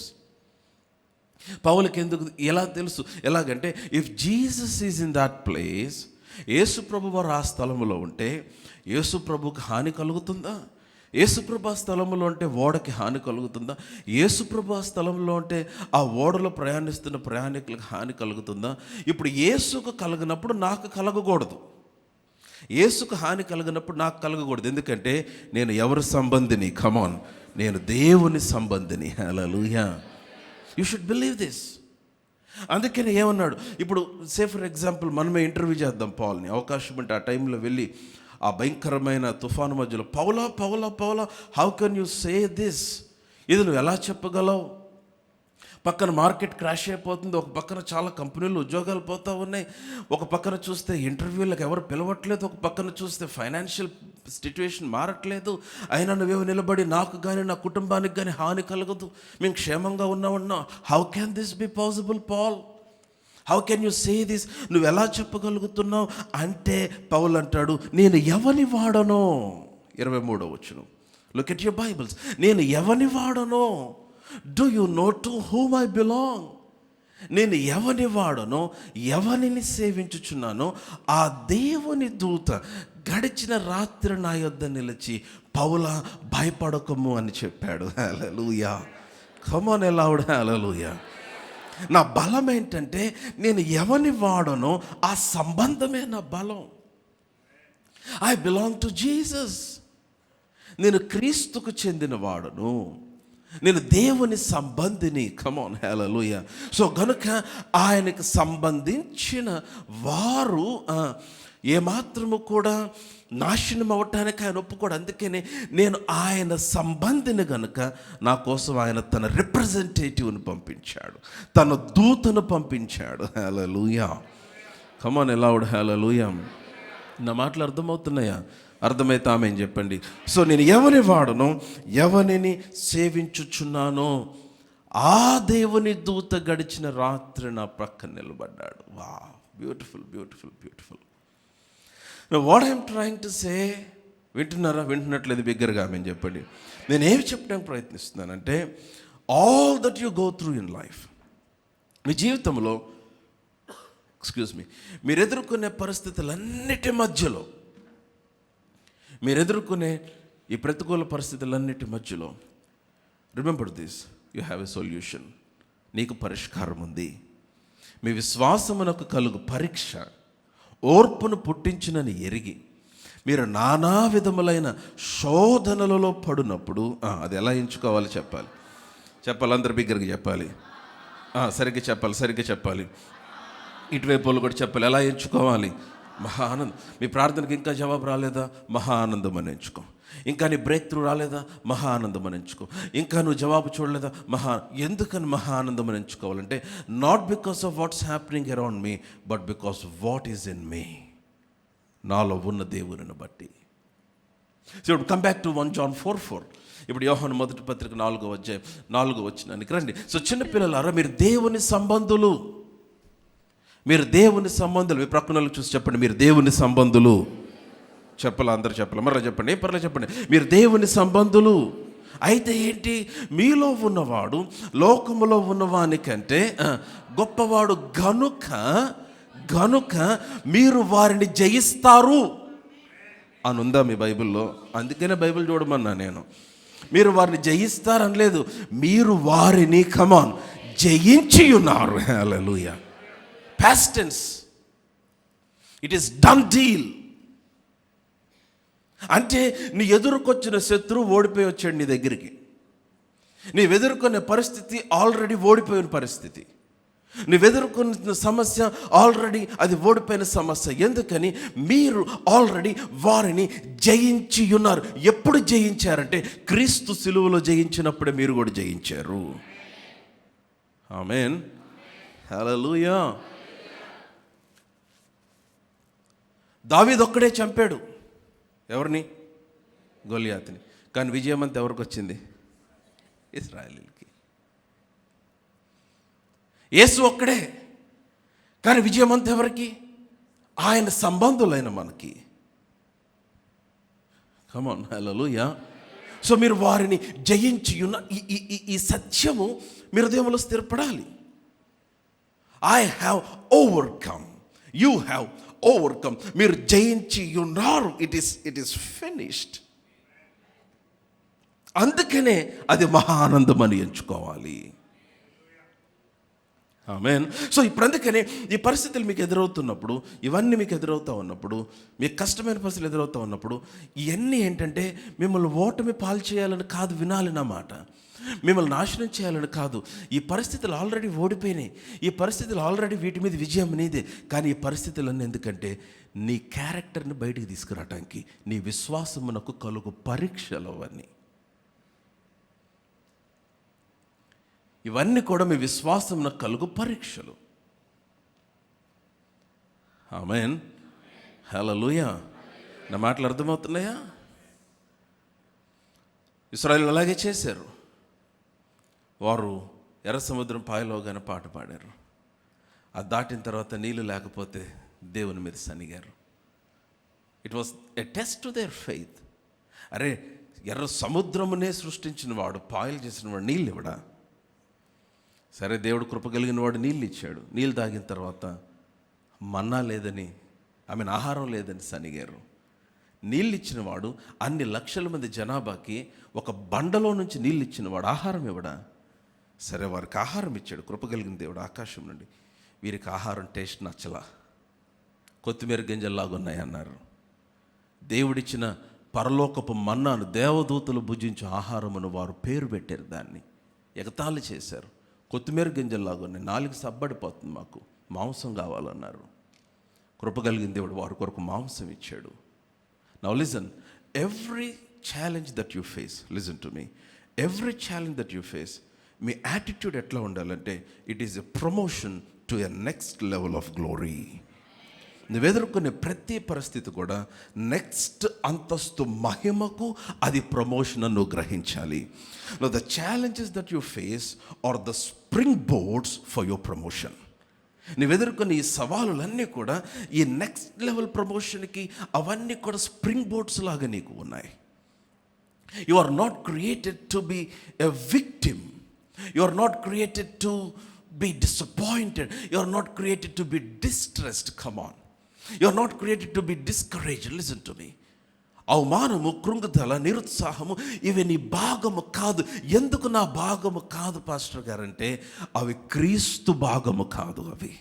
పౌలుకి ఎందుకు, ఎలా తెలుసు? ఎలాగంటే, if Jesus is in that place, Yesu ప్రభు వారు ఆ స్థలములో ఉంటే యేసు ప్రభుకి హాని కలుగుతుందా? యేసుప్రభు స్థలంలో ఉంటే ఓడకి హాని కలుగుతుందా? యేసుప్రభు స్థలంలో ఉంటే ఆ ఓడలో ప్రయాణిస్తున్న ప్రయాణికులకు హాని కలుగుతుందా? ఇప్పుడు యేసుకు కలిగినప్పుడు నాకు కలగకూడదు, యేసుకు హాని కలిగినప్పుడు నాకు కలగకూడదు. ఎందుకంటే నేను ఎవరి సంబంధిని? కమాన్, నేను దేవుని సంబంధిని. హల్లెలూయా. You should believe this. అందుకని ఏమన్నాడు, ఇప్పుడు సే ఫర్ ఎగ్జాంపుల్ మనమే ఇంటర్వ్యూ చేద్దాం పాల్ని, అవకాశం ఉంటే ఆ టైంలో వెళ్ళి ఆ భయంకరమైన తుఫాను మధ్యలో, పౌలా పౌలా పౌలా how can you say this, ఇది నువ్వు ఎలా చెప్పగలవు? పక్కన మార్కెట్ క్రాష్ అయిపోతుంది, ఒక పక్కన చాలా కంపెనీలు ఉద్యోగాలు పోతూ ఉన్నాయి, ఒక పక్కన చూస్తే ఇంటర్వ్యూలకు ఎవరు పిలవట్లేదు, ఒక పక్కన చూస్తే ఫైనాన్షియల్ సిట్యుయేషన్ మారట్లేదు, అయినా నువ్వేమో నిలబడి నాకు కానీ నా కుటుంబానికి కానీ హాని కలగదు, మేము క్షేమంగా ఉన్నామన్నా. How can this be possible Paul? How can you say this? నువ్వు ఎలా చెప్పగలుగుతున్నావు అంటే పౌలు అంటాడు, నేను ఎవని వాడనో. 23వ వచనం, లుక్ ఎట్ యువర్ బైబిల్స్. నేను ఎవని వాడనో, do you know to whom I belong? నేను ఎవని వాడనో, ఎవరిని సేవించుచున్నానో ఆ దేవుని దూత గడిచిన రాత్రి నా యొద్ద నిలిచి, పౌలా భయపడకము అని చెప్పాడు. హల్లెలూయా. కమ్ ఆన్ లౌడ్ హల్లెలూయా. నా బలం ఏంటంటే నేను ఎవని వాడనో ఆ సంబంధమే నా బలం. I belong to Jesus. నేను క్రీస్తుకు చెందిన వాడను, నేను దేవుని సంబంధిని. Come on hallelujah. సో గనుక ఆయనకు సంబంధించిన వారు ఏమాత్రము కూడా నాశనం అవ్వటానికి ఆయన ఒప్పుకోడు. అందుకనే నేను ఆయన సంబంధిని గనుక నా కోసం ఆయన తన రిప్రజెంటేటివ్ని పంపించాడు, తన దూతను పంపించాడు. హల్లెలూయా. కమ్ ఆన్ లౌడ్ హల్లెలూయా. నా మాటలు అర్థమవుతున్నాయా? అర్థమైతే ఆమేన్ చెప్పండి. సో నేను ఎవని వాడను, ఎవనిని సేవించుచున్నానో ఆ దేవుని దూత గడిచిన రాత్రి నా ప్రక్కన నిలబడ్డాడు. Wow, beautiful beautiful beautiful. What I'm trying to say, వింటున్నారా? వింటున్నట్లేదు బిగ్గరగా ఆమేన్ చెప్పండి. నేను ఏమి చెప్పడానికి ప్రయత్నిస్తున్నానంటే, all that you go through in life, మీ జీవితంలో మీరు ఎదుర్కొనే పరిస్థితులన్నిటి మధ్యలో, మీరు ఎదుర్కొనే ఈ ప్రతికూల పరిస్థితులన్నిటి మధ్యలో, remember this, you have a solution. నీకు పరిష్కారం ఉంది. మీ విశ్వాసమునకు కలుగు పరీక్ష ఓర్పును పుట్టించునని ఎరిగి మీరు నానా విధములైన శోధనలలో పడినప్పుడు, అది ఎలా ఎంచుకోవాలి చెప్పాలి, అందరు బిగ్గరగా చెప్పాలి, సరిగ్గా చెప్పాలి, ఇటువైపు వాళ్ళు కూడా చెప్పాలి. ఎలా ఎంచుకోవాలి? మహా ఆనందం. మీ ప్రార్థనకి ఇంకా జవాబు రాలేదా? మహా ఆనందం అని ఎంచుకో. ఇంకా నీ బ్రేక్ త్రూ రాలేదా? మహా ఆనందం అని ఎంచుకో. ఇంకా నువ్వు జవాబు చూడలేదా? ఎందుకని మహా ఆనందం అని ఎంచుకోవాలంటే, not because of what's happening around me, but because what is in me, నాలో ఉన్న దేవుని బట్టి. సో ఇప్పుడు కమ్ బ్యాక్ టు 1 John 4:4. ఇప్పుడు యోహాను మొదటి పత్రిక 4వ అధ్యాయం 4వ వచనానికి రండి. సో చిన్నపిల్లలారా, మీరు దేవుని సంబంధులు. మీరు దేవుని సంబంధులు. మీ ప్రక్కన చూసి చెప్పండి, మీరు దేవుని సంబంధులు. అందరూ చెప్పాలి, మరలా చెప్పండి, ఏం పర్లేదు చెప్పండి. మీరు దేవుని సంబంధులు. అయితే ఏంటి? మీలో ఉన్నవాడు లోకములో ఉన్నవానికంటే గొప్పవాడు గనుక మీరు వారిని జయిస్తారు అని ఉందా మీ బైబిల్లో? అందుకనే బైబిల్ చూడమన్నా నేను. మీరు వారిని జయిస్తారని లేదు, మీరు వారిని కమాన్ జయించి ఉన్నారు. హల్లెలూయా. Past tense. It is done deal. అంటే నీ ఎదురుకొచ్చిన శత్రువు ఓడిపోయి వచ్చాడు నీ దగ్గరికి. నీవు ఎదుర్కొనే పరిస్థితి ఆల్రెడీ ఓడిపోయిన పరిస్థితి. నువ్వు ఎదుర్కొన్న సమస్య ఆల్రెడీ అది ఓడిపోయిన సమస్య. ఎందుకని? మీరు ఆల్రెడీ వారిని జయించి ఉన్నారు. ఎప్పుడు జయించారంటే, క్రీస్తు సిలువలో జయించినప్పుడే మీరు కూడా జయించారు. ఆమేన్. హల్లెలూయా. దావీదు ఒక్కడే చంపాడు. ఎవరిని? గొలియాతుని. కానీ విజయం అంతా ఎవరికి వచ్చింది? ఇశ్రాయేలీయులకి. యేసు ఒక్కడే, కానీ విజయం అంతా ఎవరికి? ఆయన సంబంధులైన మనకి. Come on hallelujah. సో మీరు వారిని జయించి ఉన్న ఈ సత్యము మీరు హృదయంలో స్థిరపడాలి. I have overcome, you have overcome. మీరు జయించి ఉన్నారు. It is finished. అందుకనే అది మహా ఆనందం అని ఎంచుకోవాలి. ఆమేన్. సో ఇప్పుడు అందుకనే ఈ పరిస్థితులు మీకు ఎదురవుతున్నప్పుడు, ఇవన్నీ మీకు ఎదురవుతూ ఉన్నప్పుడు, మీకు కష్టమైన పరిస్థితులు ఎదురవుతూ ఉన్నప్పుడు, ఇవన్నీ ఏంటంటే మిమ్మల్ని ఓటమి పాలు చేయాలని కాదు, వినాలి నా మాట, మిమ్మల్ని నాశనం చేయాలని కాదు. ఈ పరిస్థితులు ఆల్రెడీ ఓడిపోయినాయి, ఈ పరిస్థితులు ఆల్రెడీ వీటి మీద విజయం నీదే. కానీ ఈ పరిస్థితులన్నీ ఎందుకంటే నీ క్యారెక్టర్ని బయటికి తీసుకురావడానికి, నీ విశ్వాసమునకు కలుగు పరీక్షలు అవన్నీ. ఇవన్నీ కూడా మీ విశ్వాసమున కలుగు పరీక్షలు. ఆమేన్. హల్లెలూయా. నా మాటలు అర్థమవుతున్నాయా? ఇశ్రాయేలు అలాగే చేశారు. వారు ఎర్ర సముద్రం పాయలోగానే పాట పాడారు. అది దాటిన తర్వాత నీళ్ళు లేకపోతే దేవుని మీద సనిగారు. It was a test to their faith. అరే, ఎర్ర సముద్రమునే సృష్టించిన వాడు, పాయలు చేసిన వాడు నీళ్ళు ఇవ్వడా? సరే, దేవుడు కృప కలిగిన వాడు నీళ్ళు ఇచ్చాడు. నీళ్ళు తాగిన తర్వాత మన్నా లేదని, ఆహారం లేదని సనిగారు. నీళ్ళు ఇచ్చిన వాడు అన్ని లక్షల మంది జనాభాకి ఒక బండలో నుంచి నీళ్ళు ఇచ్చిన వాడు ఆహారం ఇవ్వడా? సరే, వారికి ఆహారం ఇచ్చాడు కృప కలిగిన దేవుడు ఆకాశం నుండి. వీరికి ఆహారం టేస్ట్ నచ్చలా, కొత్తిమీర గింజల్లాగా ఉన్నాయన్నారు. దేవుడిచ్చిన పరలోకపు మన్నాను, దేవదూతలు భుజించే ఆహారమును వారు పేరు పెట్టారు, దాన్ని ఎగతాళి చేశారు. కొత్తిమీర గింజల్లాగా ఉన్నాయి, నాలుగు సబ్బడిపోతుంది, మాకు మాంసం కావాలన్నారు. కృప కలిగిన దేవుడు వారి కొరకు మాంసం ఇచ్చాడు. Now listen, every challenge that you face, listen to me, every challenge that you face, me attitude ఎట్లా ఉండాలంటే it is a promotion to a next level of glory. నువ్వు ఎదుర్కొనే ప్రతి పరిస్థితి కూడా నెక్స్ట్ అంతస్తు మహిమకు అది ప్రమోషన్ అని నువ్వు గ్రహించాలి. Know the challenges that you face are the springboards for your promotion. నువ్వు ఎదుర్కొనే ఈ సవాలులన్నీ కూడా ఈ నెక్స్ట్ లెవెల్ ప్రమోషన్కి అవన్నీ కూడా స్ప్రింగ్ బోర్డ్స్ లాగా నీకు ఉన్నాయి. You are not created to be a victim, you are not created to be disappointed, you are not created to be distressed. Come on, you are not created to be discouraged. Listen to me. అవమానము, కృంగుదల, నిరుత్సాహము ఇవి నీ భాగము కాదు. ఎందుకు నా భాగము కాదు pastor guarantee అవి క్రీస్తు భాగము కాదు. అవి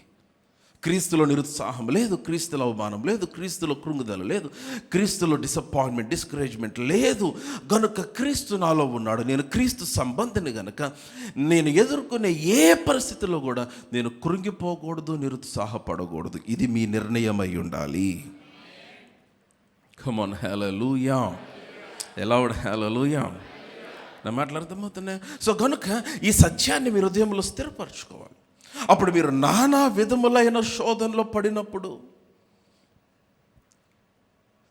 క్రీస్తులో నిరుత్సాహం లేదు, క్రీస్తులో అవమానం లేదు, క్రీస్తులో కృంగుదల లేదు, క్రీస్తులో డిసప్పాయింట్మెంట్, డిస్కరేజ్మెంట్ లేదు. గనుక క్రీస్తు నాలో ఉన్నాడు, నేను క్రీస్తు సంబంధిని గనుక నేను ఎదుర్కొనే ఏ పరిస్థితుల్లో కూడా నేను కృంగిపోకూడదు, నిరుత్సాహపడకూడదు. ఇది మీ నిర్ణయం అయి ఉండాలి. కమ్ ఆన్, హల్లెలూయా. ఎలా హల్లెలూయా. నా మాటలు అర్థమవుతున్నాయి. సో గనుక ఈ సత్యాన్ని మీ హృదయంలో స్థిరపరచుకోవాలి. అప్పుడు మీరు నానా విధములైన శోధనలో పడినప్పుడు,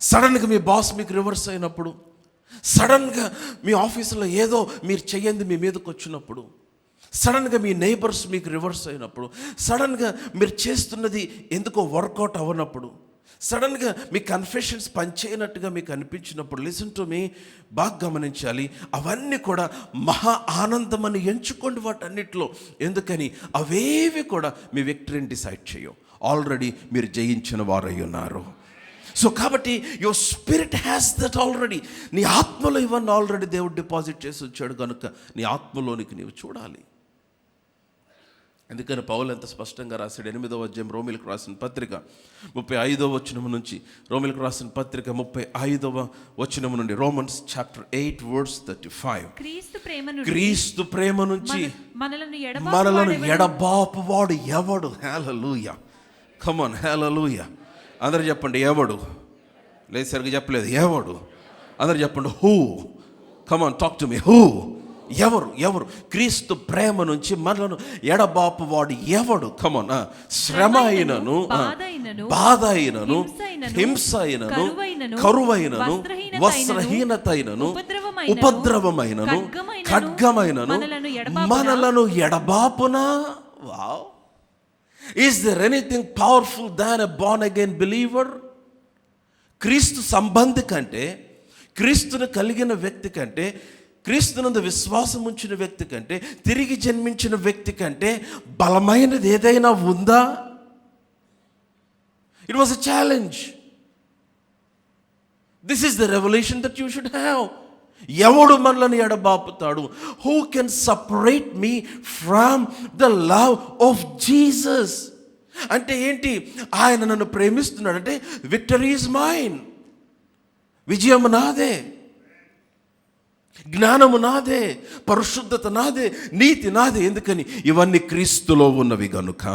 సడన్గా మీ బాస్ మీకు రివర్స్ అయినప్పుడు, సడన్గా మీ ఆఫీసులో ఏదో మీరు చెయ్యంది మీ మీదకి వచ్చినప్పుడు, సడన్గా మీ నైబర్స్ మీకు రివర్స్ అయినప్పుడు, సడన్గా మీరు చేస్తున్నది ఎందుకో వర్కౌట్ అవ్వనప్పుడు, సడన్గా మీ కన్ఫెషన్స్ పనిచేయనట్టుగా మీకు అనిపించినప్పుడు, లిసన్ టు మీ, బాగా గమనించాలి. అవన్నీ కూడా మహా ఆనందమని ఎంచుకోండి వాటన్నిటిలో. ఎందుకని అవేవి కూడా మీ విక్టరీని డిసైడ్ చేయవు. ఆల్రెడీ మీరు జయించిన వారై ఉన్నారు. సో కాబట్టి your spirit has that already. నీ ఆత్మలో ఇవన్నీ ఆల్రెడీ దేవుడు డిపాజిట్ చేసి వచ్చాడు కనుక నీ ఆత్మలోనికి నీవు చూడాలి. ఎందుకని పౌలు ఎంత స్పష్టంగా రాశాడు. 8వ అధ్యాయం రోమీలకు రాసిన పత్రిక 35వ వచనం నుంచి, రోమీలకు రాసిన పత్రిక 35వ వచనం నుండి, రోమన్స్ చాప్టర్ 8 వర్స్ 35. క్రీస్తు ప్రేమ నుంచి మనలను ఎడబాపువాడు ఎవడు? హల్లెలూయా. కమ్ ఆన్, హల్లెలూయా. అందరూ చెప్పండి ఎవడు. లేదు సరిగ్గా చెప్పలేదు. ఎవడు? అందరూ చెప్పండి who. Come on, talk to me. Who? ఎవరు? క్రీస్తు ప్రేమ నుంచి మనలను ఎడబాపు వాడు ఎవడు? కమోన్. శ్రమ అయినను, బాధ అయినను, హింస అయినను, కరువైనను, వస్త్రహీనత అయినను, ఉపద్రవమైనను, ఖడ్గమైనను మనలను ఎడబాపునా? Wow. Is there anything powerful than a born again believer? క్రీస్తు సంబంధి కంటే, క్రీస్తును కలిగిన వ్యక్తి కంటే, క్రీస్తునందు విశ్వాసం ఉంచిన వ్యక్తి కంటే, తిరిగి జన్మించిన వ్యక్తి కంటే బలమైనది ఏదైనా ఉందా? It was a challenge. This is the revolution that you should have. ఎవడు మనల్ని ఎడబాపుతాడు? Who can separate me from the love of Jesus? అంటే ఏంటి? ఆయన నన్ను ప్రేమిస్తున్నాడంటే విక్టరీ ఈజ్ మైన్, విజయం నాదే, జ్ఞానము నాదే, పరిశుద్ధత నాదే, నీతి నాదే. ఎందుకని? ఇవన్నీ క్రీస్తులో ఉన్నవి గనుక.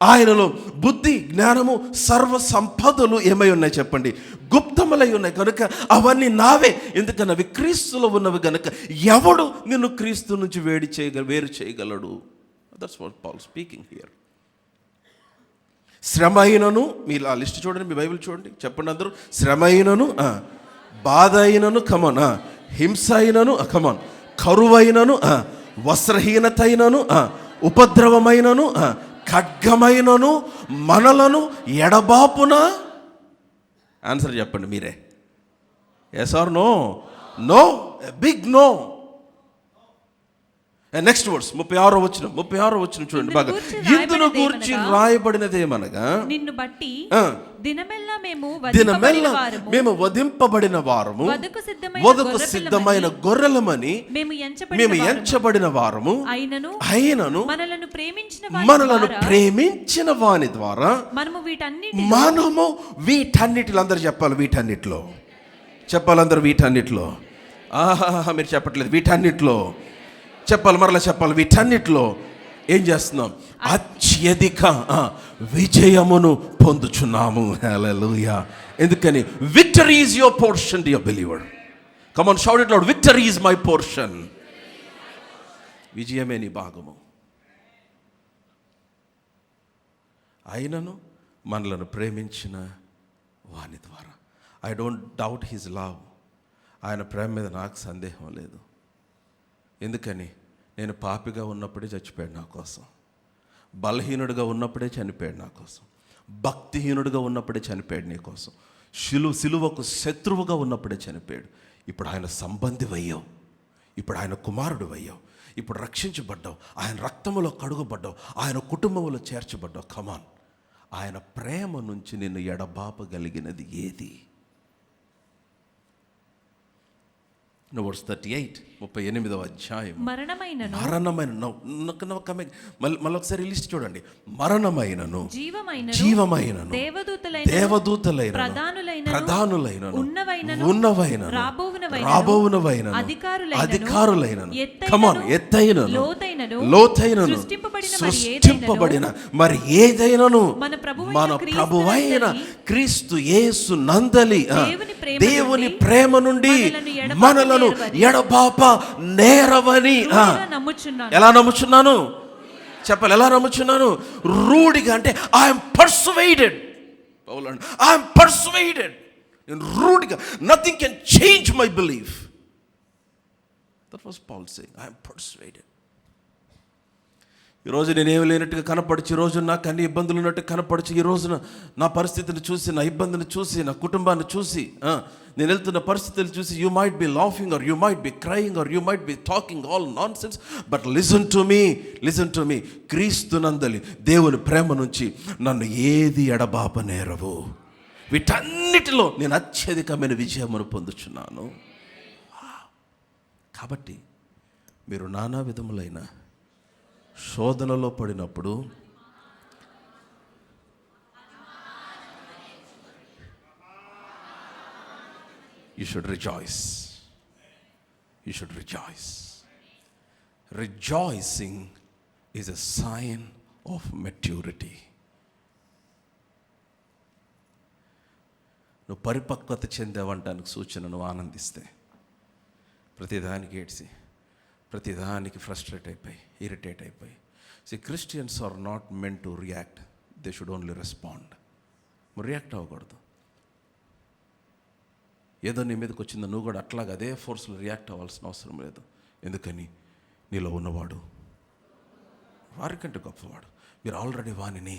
ఆయనలో బుద్ధి, జ్ఞానము, సర్వ సంపదలు ఏమై ఉన్నాయి చెప్పండి? గుప్తములై ఉన్నాయి కనుక అవన్నీ నావే. ఎందుకని? అవి క్రీస్తులో ఉన్నవి గనుక ఎవడు నిన్ను క్రీస్తు నుంచి వేరు చేయగలడు? That's what Paul speaking here. శ్రమ అయినను, మీరు ఆ లిస్ట్ చూడండి, మీ బైబిల్ చూడండి, చెప్పండి అందరూ. శ్రమ అయినను, బాధ అయినను, కమాన్, హింస అయినను, కమాన్, కరువైనను, వస్త్రహీనత అయినను, ఉపద్రవమైనను, ఖడ్గమైనను మనలను ఎడబాపునా? ఆన్సర్ చెప్పండి మీరే. Yes or no? No, big no. Next words 36వ వచనం చూడండి బాగా. ఇందును గూర్చి రాయబడినదేమనగా, నిన్ను బట్టి దినమెల్లా మేము వధింపబడిన వారము, వధకు సిద్ధమైన గొర్రెలమని మేము ఎంచబడిన వారము అయినను మనలను ప్రేమించిన వాని ద్వారా మనము వీటన్నిటిలో, అందరు చెప్పాలి, వీటన్నిటిలో చెప్పాలి, అందరు వీటన్నిటిలో. ఆహా, మీరు చెప్పట్లేదు. వీటన్నిటిలో చెప్పాలి, మరలా చెప్పాలి. వీటన్నిటిలో ఏం చేస్తున్నాం? అత్యధిక విజయమును పొందుచున్నాము. హల్లెలూయా. ఎందుకని? Victory is your portion dear believer. Come on, shout it loud. Victory is my portion. విజయమే నీ భాగము. ఆయనను మనలను ప్రేమించిన వాని ద్వారా. I don't doubt his love. ఆయన ప్రేమ మీద నాకు సందేహం లేదు. ఎందుకని? నేను పాపిగా ఉన్నప్పుడే చచ్చిపోయాడు నా కోసం, బలహీనుడిగా ఉన్నప్పుడే చనిపోయాడు నా కోసం, భక్తిహీనుడిగా ఉన్నప్పుడే చనిపోయాడు నీ కోసం, సిలువకు శత్రువుగా ఉన్నప్పుడే చనిపోయాడు. ఇప్పుడు ఆయన సంబంధివయ్యావు, ఇప్పుడు ఆయన కుమారుడు అయ్యావు, ఇప్పుడు రక్షించబడ్డావు, ఆయన రక్తములో కడుగబడ్డావు, ఆయన కుటుంబంలో చేర్చబడ్డావు. కమాన్, ఆయన ప్రేమ నుంచి నిన్ను ఎడబాపగలిగినది ఏది? వర్స్ 38, 38వ అధ్యాయం. మరణమైనను మళ్ళొకసారి లిస్ట్ చూడండి. మరణమైనను, జీవమైనను, దేవదూతలైన, ప్రధానులైనను, ఉన్నవైనను, రాబోవునవైనను, అధికారులైనను, కమాన్, ఎత్తైనను, లోతైనను, సృష్టింపబడిన మరి ఏదైనను మన ప్రభువైన క్రీస్తు యేసు నందలి దేవుని ప్రేమ నుండి మనలను ఎడబాప నేరవని. ఎలా నమ్ముచున్నాను చెప్పాలి? ఎలా నమ్ముచున్నాను? రూఢిగా, అంటే ఐఎమ్ పర్సువేడెడ్. I'm persuaded. రూఢిగా, nothing can change my belief. That was Paul saying, I'm persuaded. ఈరోజు నేనేమి లేనట్టుగా కనపడచ్చు, ఈరోజు నాకు అన్ని ఇబ్బందులు ఉన్నట్టు కనపడచ్చు, ఈ రోజున నా పరిస్థితిని చూసి, నా ఇబ్బందిని చూసి, నా కుటుంబాన్ని చూసి, నేను వెళ్తున్న పరిస్థితులు చూసి, you might be laughing or you might be crying or you might be talking all nonsense, but listen to me. క్రీస్తునందలి దేవుని ప్రేమ నుంచి నన్ను ఏది ఎడబాప నేరవు. వీటన్నిటిలో నేను అత్యధికమైన విజయమును పొందుచున్నాను. కాబట్టి మీరు నానా విధములైన శోధనలో పడినప్పుడు you should rejoice. Rejoicing is a sign of maturity. నువ్వు పరిపక్వత చెందావంటానికి సూచన నువ్వు ఆనందిస్తే. ప్రతిదానికి ఏడ్చి, ప్రతిదానికి ఫ్రస్ట్రేట్ అయిపోయి, ఇరిటేట్ అయిపోయి. Christians are not meant to react, they should only respond. React అవ్వకూడదు. ఏదో నీ మీదకి వచ్చిందో నువ్వు కూడా అట్లాగా అదే ఫోర్స్లో రియాక్ట్ అవ్వాల్సిన అవసరం లేదు. ఎందుకని? నీలో ఉన్నవాడు వారికంటే గొప్పవాడు. మీరు ఆల్రెడీ వానిని,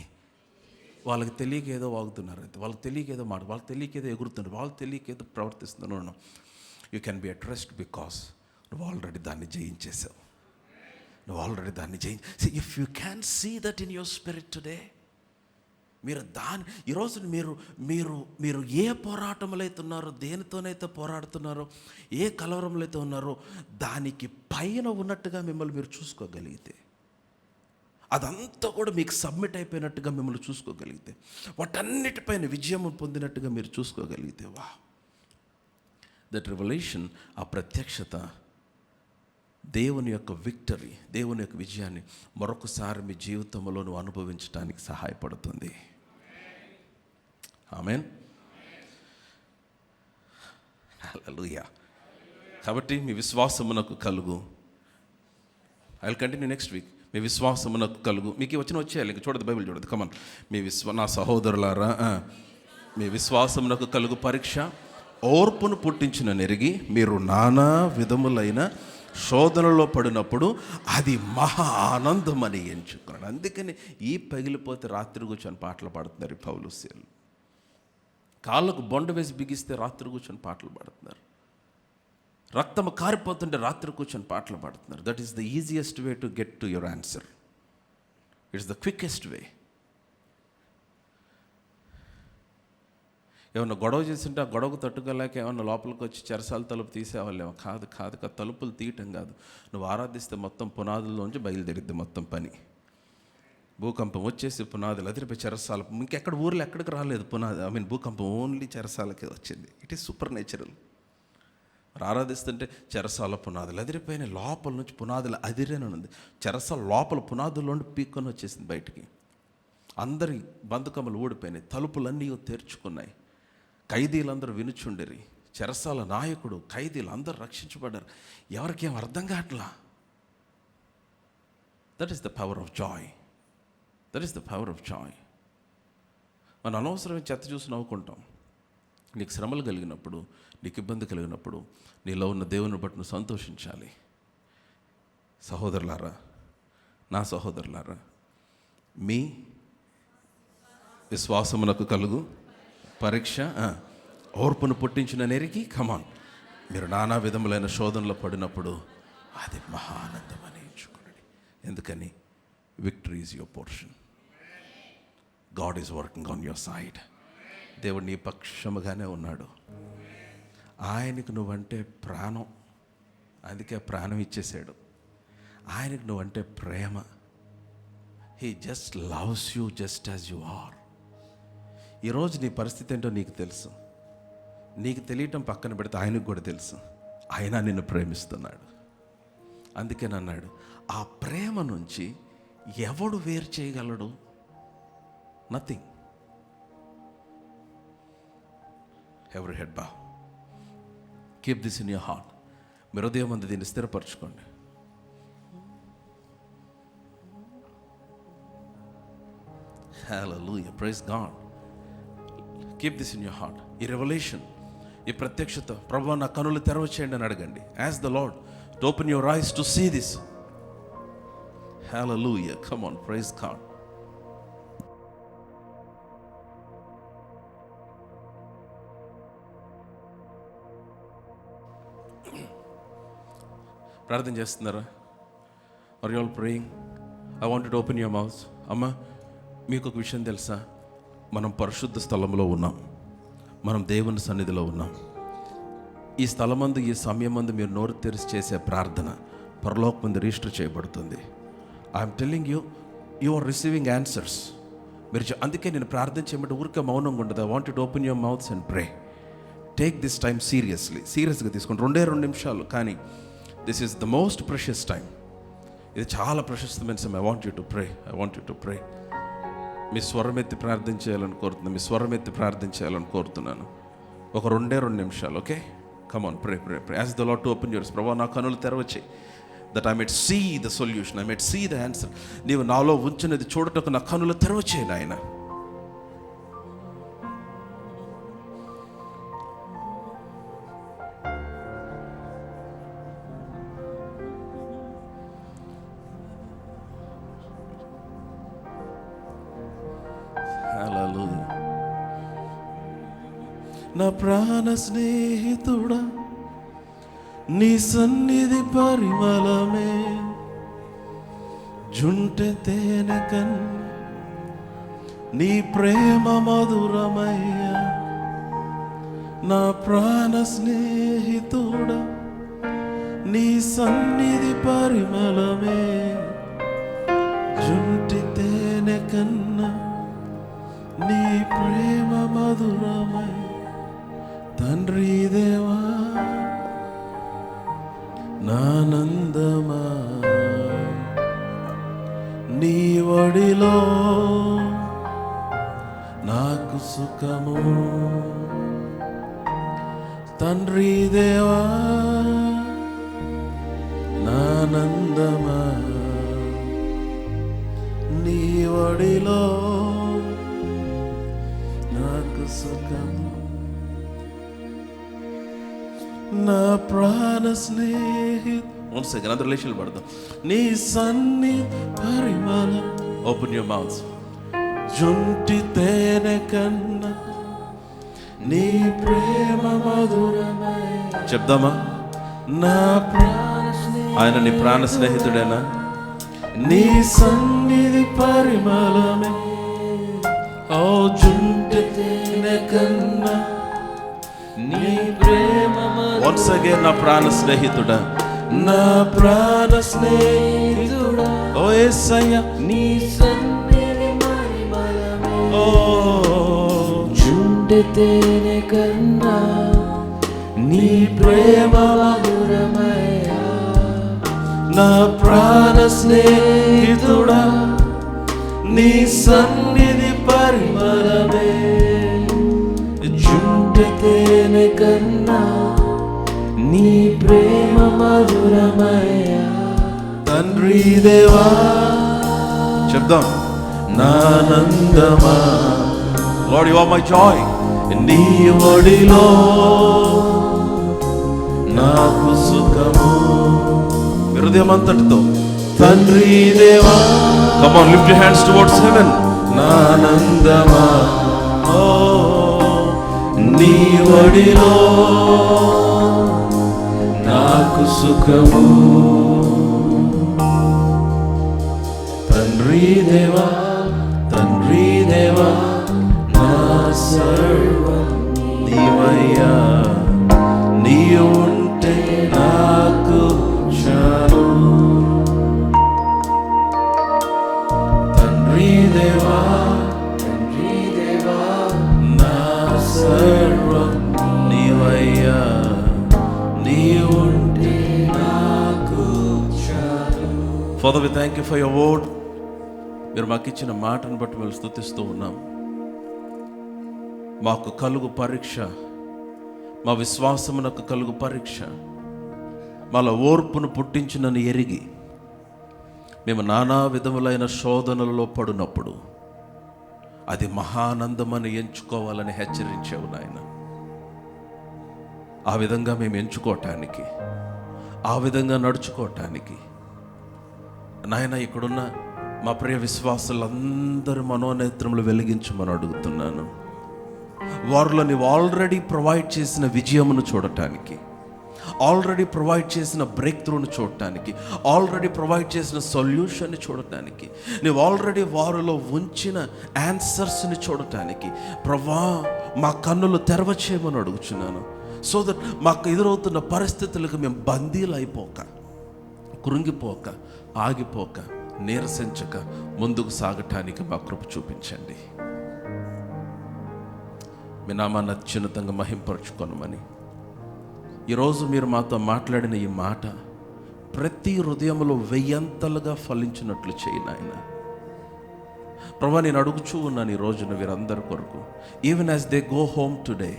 వాళ్ళకి తెలియక ఏదో వాగుతున్నారు, వాళ్ళకి తెలియక ఏదో మాట, వాళ్ళకి తెలియక ఏదో ఎగురుతున్నారు, వాళ్ళకి తెలియక ఏదో ప్రవర్తిస్తున్నారు. You can be at rest because నువ్వు ఆల్రెడీ దాన్ని జయించేసావు. If you can see that in your spirit today, ఈరోజు మీరు ఏ పోరాటంలో అయితే ఉన్నారో, దేనితోనైతే పోరాడుతున్నారో, ఏ కలవరంలో అయితే ఉన్నారో, దానికి పైన ఉన్నట్టుగా మిమ్మల్ని మీరు చూసుకోగలిగితే, అదంతా కూడా మీకు సబ్మిట్ అయిపోయినట్టుగా మిమ్మల్ని చూసుకోగలిగితే, వాటన్నిటిపైన విజయం పొందినట్టుగా మీరు చూసుకోగలిగితే, వా దట్ రివల్యూషన్, ఆ ప్రత్యక్షత, దేవుని యొక్క విక్టరీ, దేవుని యొక్క విజయాన్ని మరొకసారి మీ జీవితంలో నువ్వు అనుభవించడానికి సహాయపడుతుంది. ఆమేన్. హల్లెలూయా. కాబట్టి మీ విశ్వాసమునకు కలుగు. I will continue next week. మీ విశ్వాసమునకు కలుగు. మీకు వచ్చేయాలి, ఇంక చూడదు, బైబిల్ చూడదు. కమన్. నా సహోదరులారా, మీ విశ్వాసమునకు కలుగు పరీక్ష ఓర్పును పుట్టించిన నెరిగి, మీరు నానా విధములైన శోధనలో పడినప్పుడు అది మహా ఆనందమని ఎంచుకున్నాడు. అందుకని ఈ పగిలిపోతే రాత్రి కూర్చొని పాటలు పాడుతున్నారు ఈ పౌలుస్యులు. కాళ్ళకు బొండ వేసి బిగిస్తే రాత్రి కూర్చొని పాటలు పాడుతున్నారు. రక్తము కారిపోతుంటే రాత్రి కూర్చొని పాటలు పాడుతున్నారు. That is the easiest way to get to your answer. It's the quickest way. ఏమన్నా గొడవ చేస్తుంటే ఆ గొడవకు తట్టుకోలేక ఏమన్నా లోపలికి వచ్చి చెరసాల తలుపు తీసేవాళ్ళేమో. కాదు, తలుపులు తీయటం కాదు. నువ్వు ఆరాధిస్తే మొత్తం పునాదుల్లోంచి బయలుదేరిద్ది మొత్తం పని. భూకంపం వచ్చేసి పునాదులు అదిరిపోయి చెరసాల, ఇంకెక్కడ ఊర్లో ఎక్కడికి రాలేదు పునాది. భూకంపం ఓన్లీ చెరసాలకే వచ్చింది. It is super natural. మరి ఆరాధిస్తుంటే చెరసాల పునాదులు అదిరిపోయిన, లోపల నుంచి పునాదులు అదిరేనుంది. చెరసాల లోపల పునాదుల్లోండి పీక్కొని వచ్చేసింది బయటికి. అందరి బంధకములు ఊడిపోయినాయి, తలుపులన్నీ తెరుచుకున్నాయి. ఖైదీలందరూ వినుచుండిరి. చెరసాల నాయకుడు, ఖైదీలు అందరూ రక్షించబడ్డారు. ఎవరికేం అర్థం కావట్లా. That is the power of Joy. That is the power of Joy. మనం అనవసరమైన చెత్త చూసి నవ్వుకుంటాం. నీకు శ్రమలు కలిగినప్పుడు, నీకు ఇబ్బంది కలిగినప్పుడు, నీలో ఉన్న దేవుని బట్టి నువ్వు సంతోషించాలి. సహోదరులారా, నా సహోదరులారా, మీ విశ్వాసమునకు కలుగు పరీక్ష ఓర్పును పుట్టించిన నెరికి, కమాన్, మీరు నానా విధములైన శోధనలో పడినప్పుడు అది మహా ఆనందం అని ఎంచుకోండి. ఎందుకని? Victory is your portion. God is working on your side. దేవుడు నీ పక్షముగానే ఉన్నాడు. ఆయనకు నువ్వంటే ప్రాణం, అందుకే ప్రాణం ఇచ్చేసాడు. ఆయనకు నువ్వంటే ప్రేమ. He just loves you just as you are. ఈరోజు నీ పరిస్థితి ఏంటో నీకు తెలుసు. నీకు తెలియటం పక్కన పెడితే ఆయనకు కూడా తెలుసు. ఆయన నిన్ను ప్రేమిస్తున్నాడు. అందుకేనన్నాడు, ఆ ప్రేమ నుంచి ఎవడు వేరు చేయగలడు? నథింగ్. ఎవరి హెడ్ బా. Keep this in your heart. మీ హృదయం అందు దీన్ని స్థిరపరచుకోండి. Hallelujah, praise God. Keep this in your heart. ఈ రెవల్యూషన్, ఈ ప్రత్యక్షత, ప్రభువా నా కనులు తెరవచేయండి అని అడగండి. As the lord to open your eyes to see this. Hallelujah, come on, praise God. ప్రార్థన చేస్తున్నారా? Are you all praying? I want to open your mouth. అమ్మ, మీకు ఒక విషయం తెలుసా? మనం పరిశుద్ధ స్థలంలో ఉన్నాం. మనం దేవుని సన్నిధిలో ఉన్నాం. ఈ స్థలమందు, ఈ సమయమందు మీరు నోరు తెరిచి చేసే ప్రార్థన పరలోకమందు రిజిస్టర్ చేయబడుతుంది. I'm telling you, you are receiving answers. మీరు అందుకే నేను ప్రార్థన చేయమంటే ఊరికే మౌనంగా ఉండదు. I want to open your mouths and pray. Take this time సీరియస్గా తీసుకోండి. 2 నిమిషాలు, కానీ this is the most precious time. ఇది చాలా ప్రశస్తమైన సమయం. I want you to pray. మీ స్వరం ఎత్తి ప్రార్థన చేయాలని కోరుతున్నాను. ఒక 2 నిమిషాలు. Okay, come on, pray. As the lord to open yours. ప్రభువా నా కనులు తెరవచ్చి, that I might see the solution, I might see the answer. నీవు నాలో ఉంచినది చూడటకు నా కనులు తెరవచ్చేయి నాయన. నా ప్రాణ స్నేహితుడా, నీ సన్నిధి పరిమళమే జుంటె తేనె కన్ నీ ప్రేమ మధురమయ్యా, నా ప్రాణ స్నేహితుడా, నీ సన్నిధి పరిమళమే జుంటి తేనె కన్నా, నీ ప్రేమ మధురమై తండ్రి దేవా, నానందమా నీ ఒడిలో నాకు సుఖము, తండ్రి దేవా, నానందమా నీ ఒడిలో నాకు సుఖము, నా ప్రాణ స్నేహితు. వన్ సెకండ్, అందరూ లేచి పడదాం. నీ సన్ని పరిమళ, ఓపెన్ యువర్ మౌత్, జుంటి తేనె కన్నా నీ ప్రేమ మధురమై. చెప్దామా? నా ఆయన నీ ప్రాణ స్నేహితుడేనా? నీ సన్నిధి పరిమళమే ఓ జుంటి తేనె కన్నా నీ ప్రేమ. వన్స్ అగైన్, నా ప్రాణ స్నేహితుడా, నా ప్రాణ స్నేహితుడా, ఓ యేసయ్యా, నీ సన్నిధి పరిమళమే ఓ జుంటి తేనె కన్నా నీ ప్రేమ మధురమయ్యా, నా ప్రాణ స్నేహితుడా, నీ సన్నిధి పరిమళమే జుంటి తేనె కన్నా నీ ప్రేమ మధురమయ్యా, తండ్రి దేవా. చెప్దాం, నానందమా, Lord, you are my joy. నీ ఒడిలో నాకు సుఖము. హృదయం అంతటితో తండ్రి దేవా. Come on, lift your hands towards heaven. నానందమా ఓ నీ ఒడిలో నాకు సుఖము, తండ్రి దేవా, తండ్రి దేవా, నా సర్వం నీవయ్యా, నీ ఉంటే నాకు చాలు, తండ్రి దేవా, తండ్రి దేవా, నా సర్వం నీవయ్యా, నీ ఉంటే నాకు చాలు. Father, we thank you for your word. మీరు మాకు ఇచ్చిన మాటను బట్టి మేము స్తుతిస్తూ ఉన్నాం. మాకు కలుగు పరీక్ష, మా విశ్వాసమునకు కలుగు పరీక్ష, మాలో ఓర్పును పుట్టించునని ఎరిగి మేము నానా విధములైన శోధనలలో పడినప్పుడు అది మహానందమని ఎంచుకోవాలని హెచ్చరించావు నాయన. ఆ విధంగా మేము ఎంచుకోవటానికి, ఆ విధంగా నడుచుకోవటానికి నాయన ఇక్కడున్న మా ప్రియ విశ్వాసులందరూ మనోనేత్రములు వెలిగించమని అడుగుతున్నాను. వారిలో నీవు ఆల్రెడీ ప్రొవైడ్ చేసిన విజయమును చూడటానికి, ఆల్రెడీ ప్రొవైడ్ చేసిన బ్రేక్ త్రూను చూడటానికి, ఆల్రెడీ ప్రొవైడ్ చేసిన సొల్యూషన్ని చూడటానికి, నీవు ఆల్రెడీ వారిలో ఉంచిన ఆన్సర్స్ని చూడటానికి ప్రభా మా కన్నులు తెరవచేయమని అడుగుచున్నాను. సో దట్ మాకు ఎదురవుతున్న పరిస్థితులకు మేము బందీలు అయిపోక, కృంగిపోక, ఆగిపోక, నీరసించక ముందుకు సాగటానికి మా కృప చూపించండి. మీ నామాన్ని అత్యున్నతంగా మహింపరచుకొనమని ఈరోజు మీరు మాతో మాట్లాడిన ఈ మాట ప్రతి హృదయంలో 1000 ఫలించినట్లు చేయి నాయన. ప్రభా, నేను అడుగుచూ ఉన్నాను ఈ రోజున వీరందరి కొరకు, even as they go home today,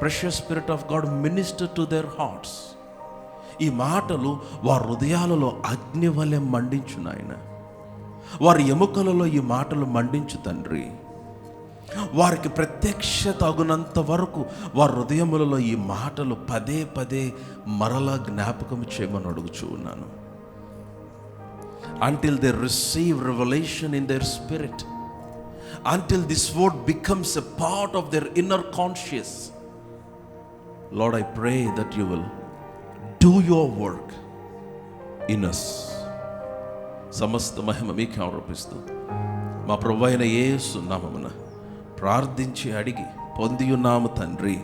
precious spirit of God minister to their hearts. ఈ మాటలు వారి హృదయాలలో అగ్ని వలె మండించు నాయన. వారి ఎముకలలో ఈ మాటలు మండించు తండ్రి. వారికి ప్రత్యక్షత అగునంత వరకు వారి హృదయములలో ఈ మాటలు పదే పదే మరలా జ్ఞాపకం చేయమని అడుగుచూ ఉన్నాను. Until they receive revelation in their spirit, until this word becomes a part of their inner conscious. Lord, I pray that you will do your work in us. సమస్త మహిమ మీకే ఆరోపిస్తూ మా ప్రభువైన యేసు నామమున ప్రార్థించి అడిగి పొంది ఉన్నాము తండ్రి.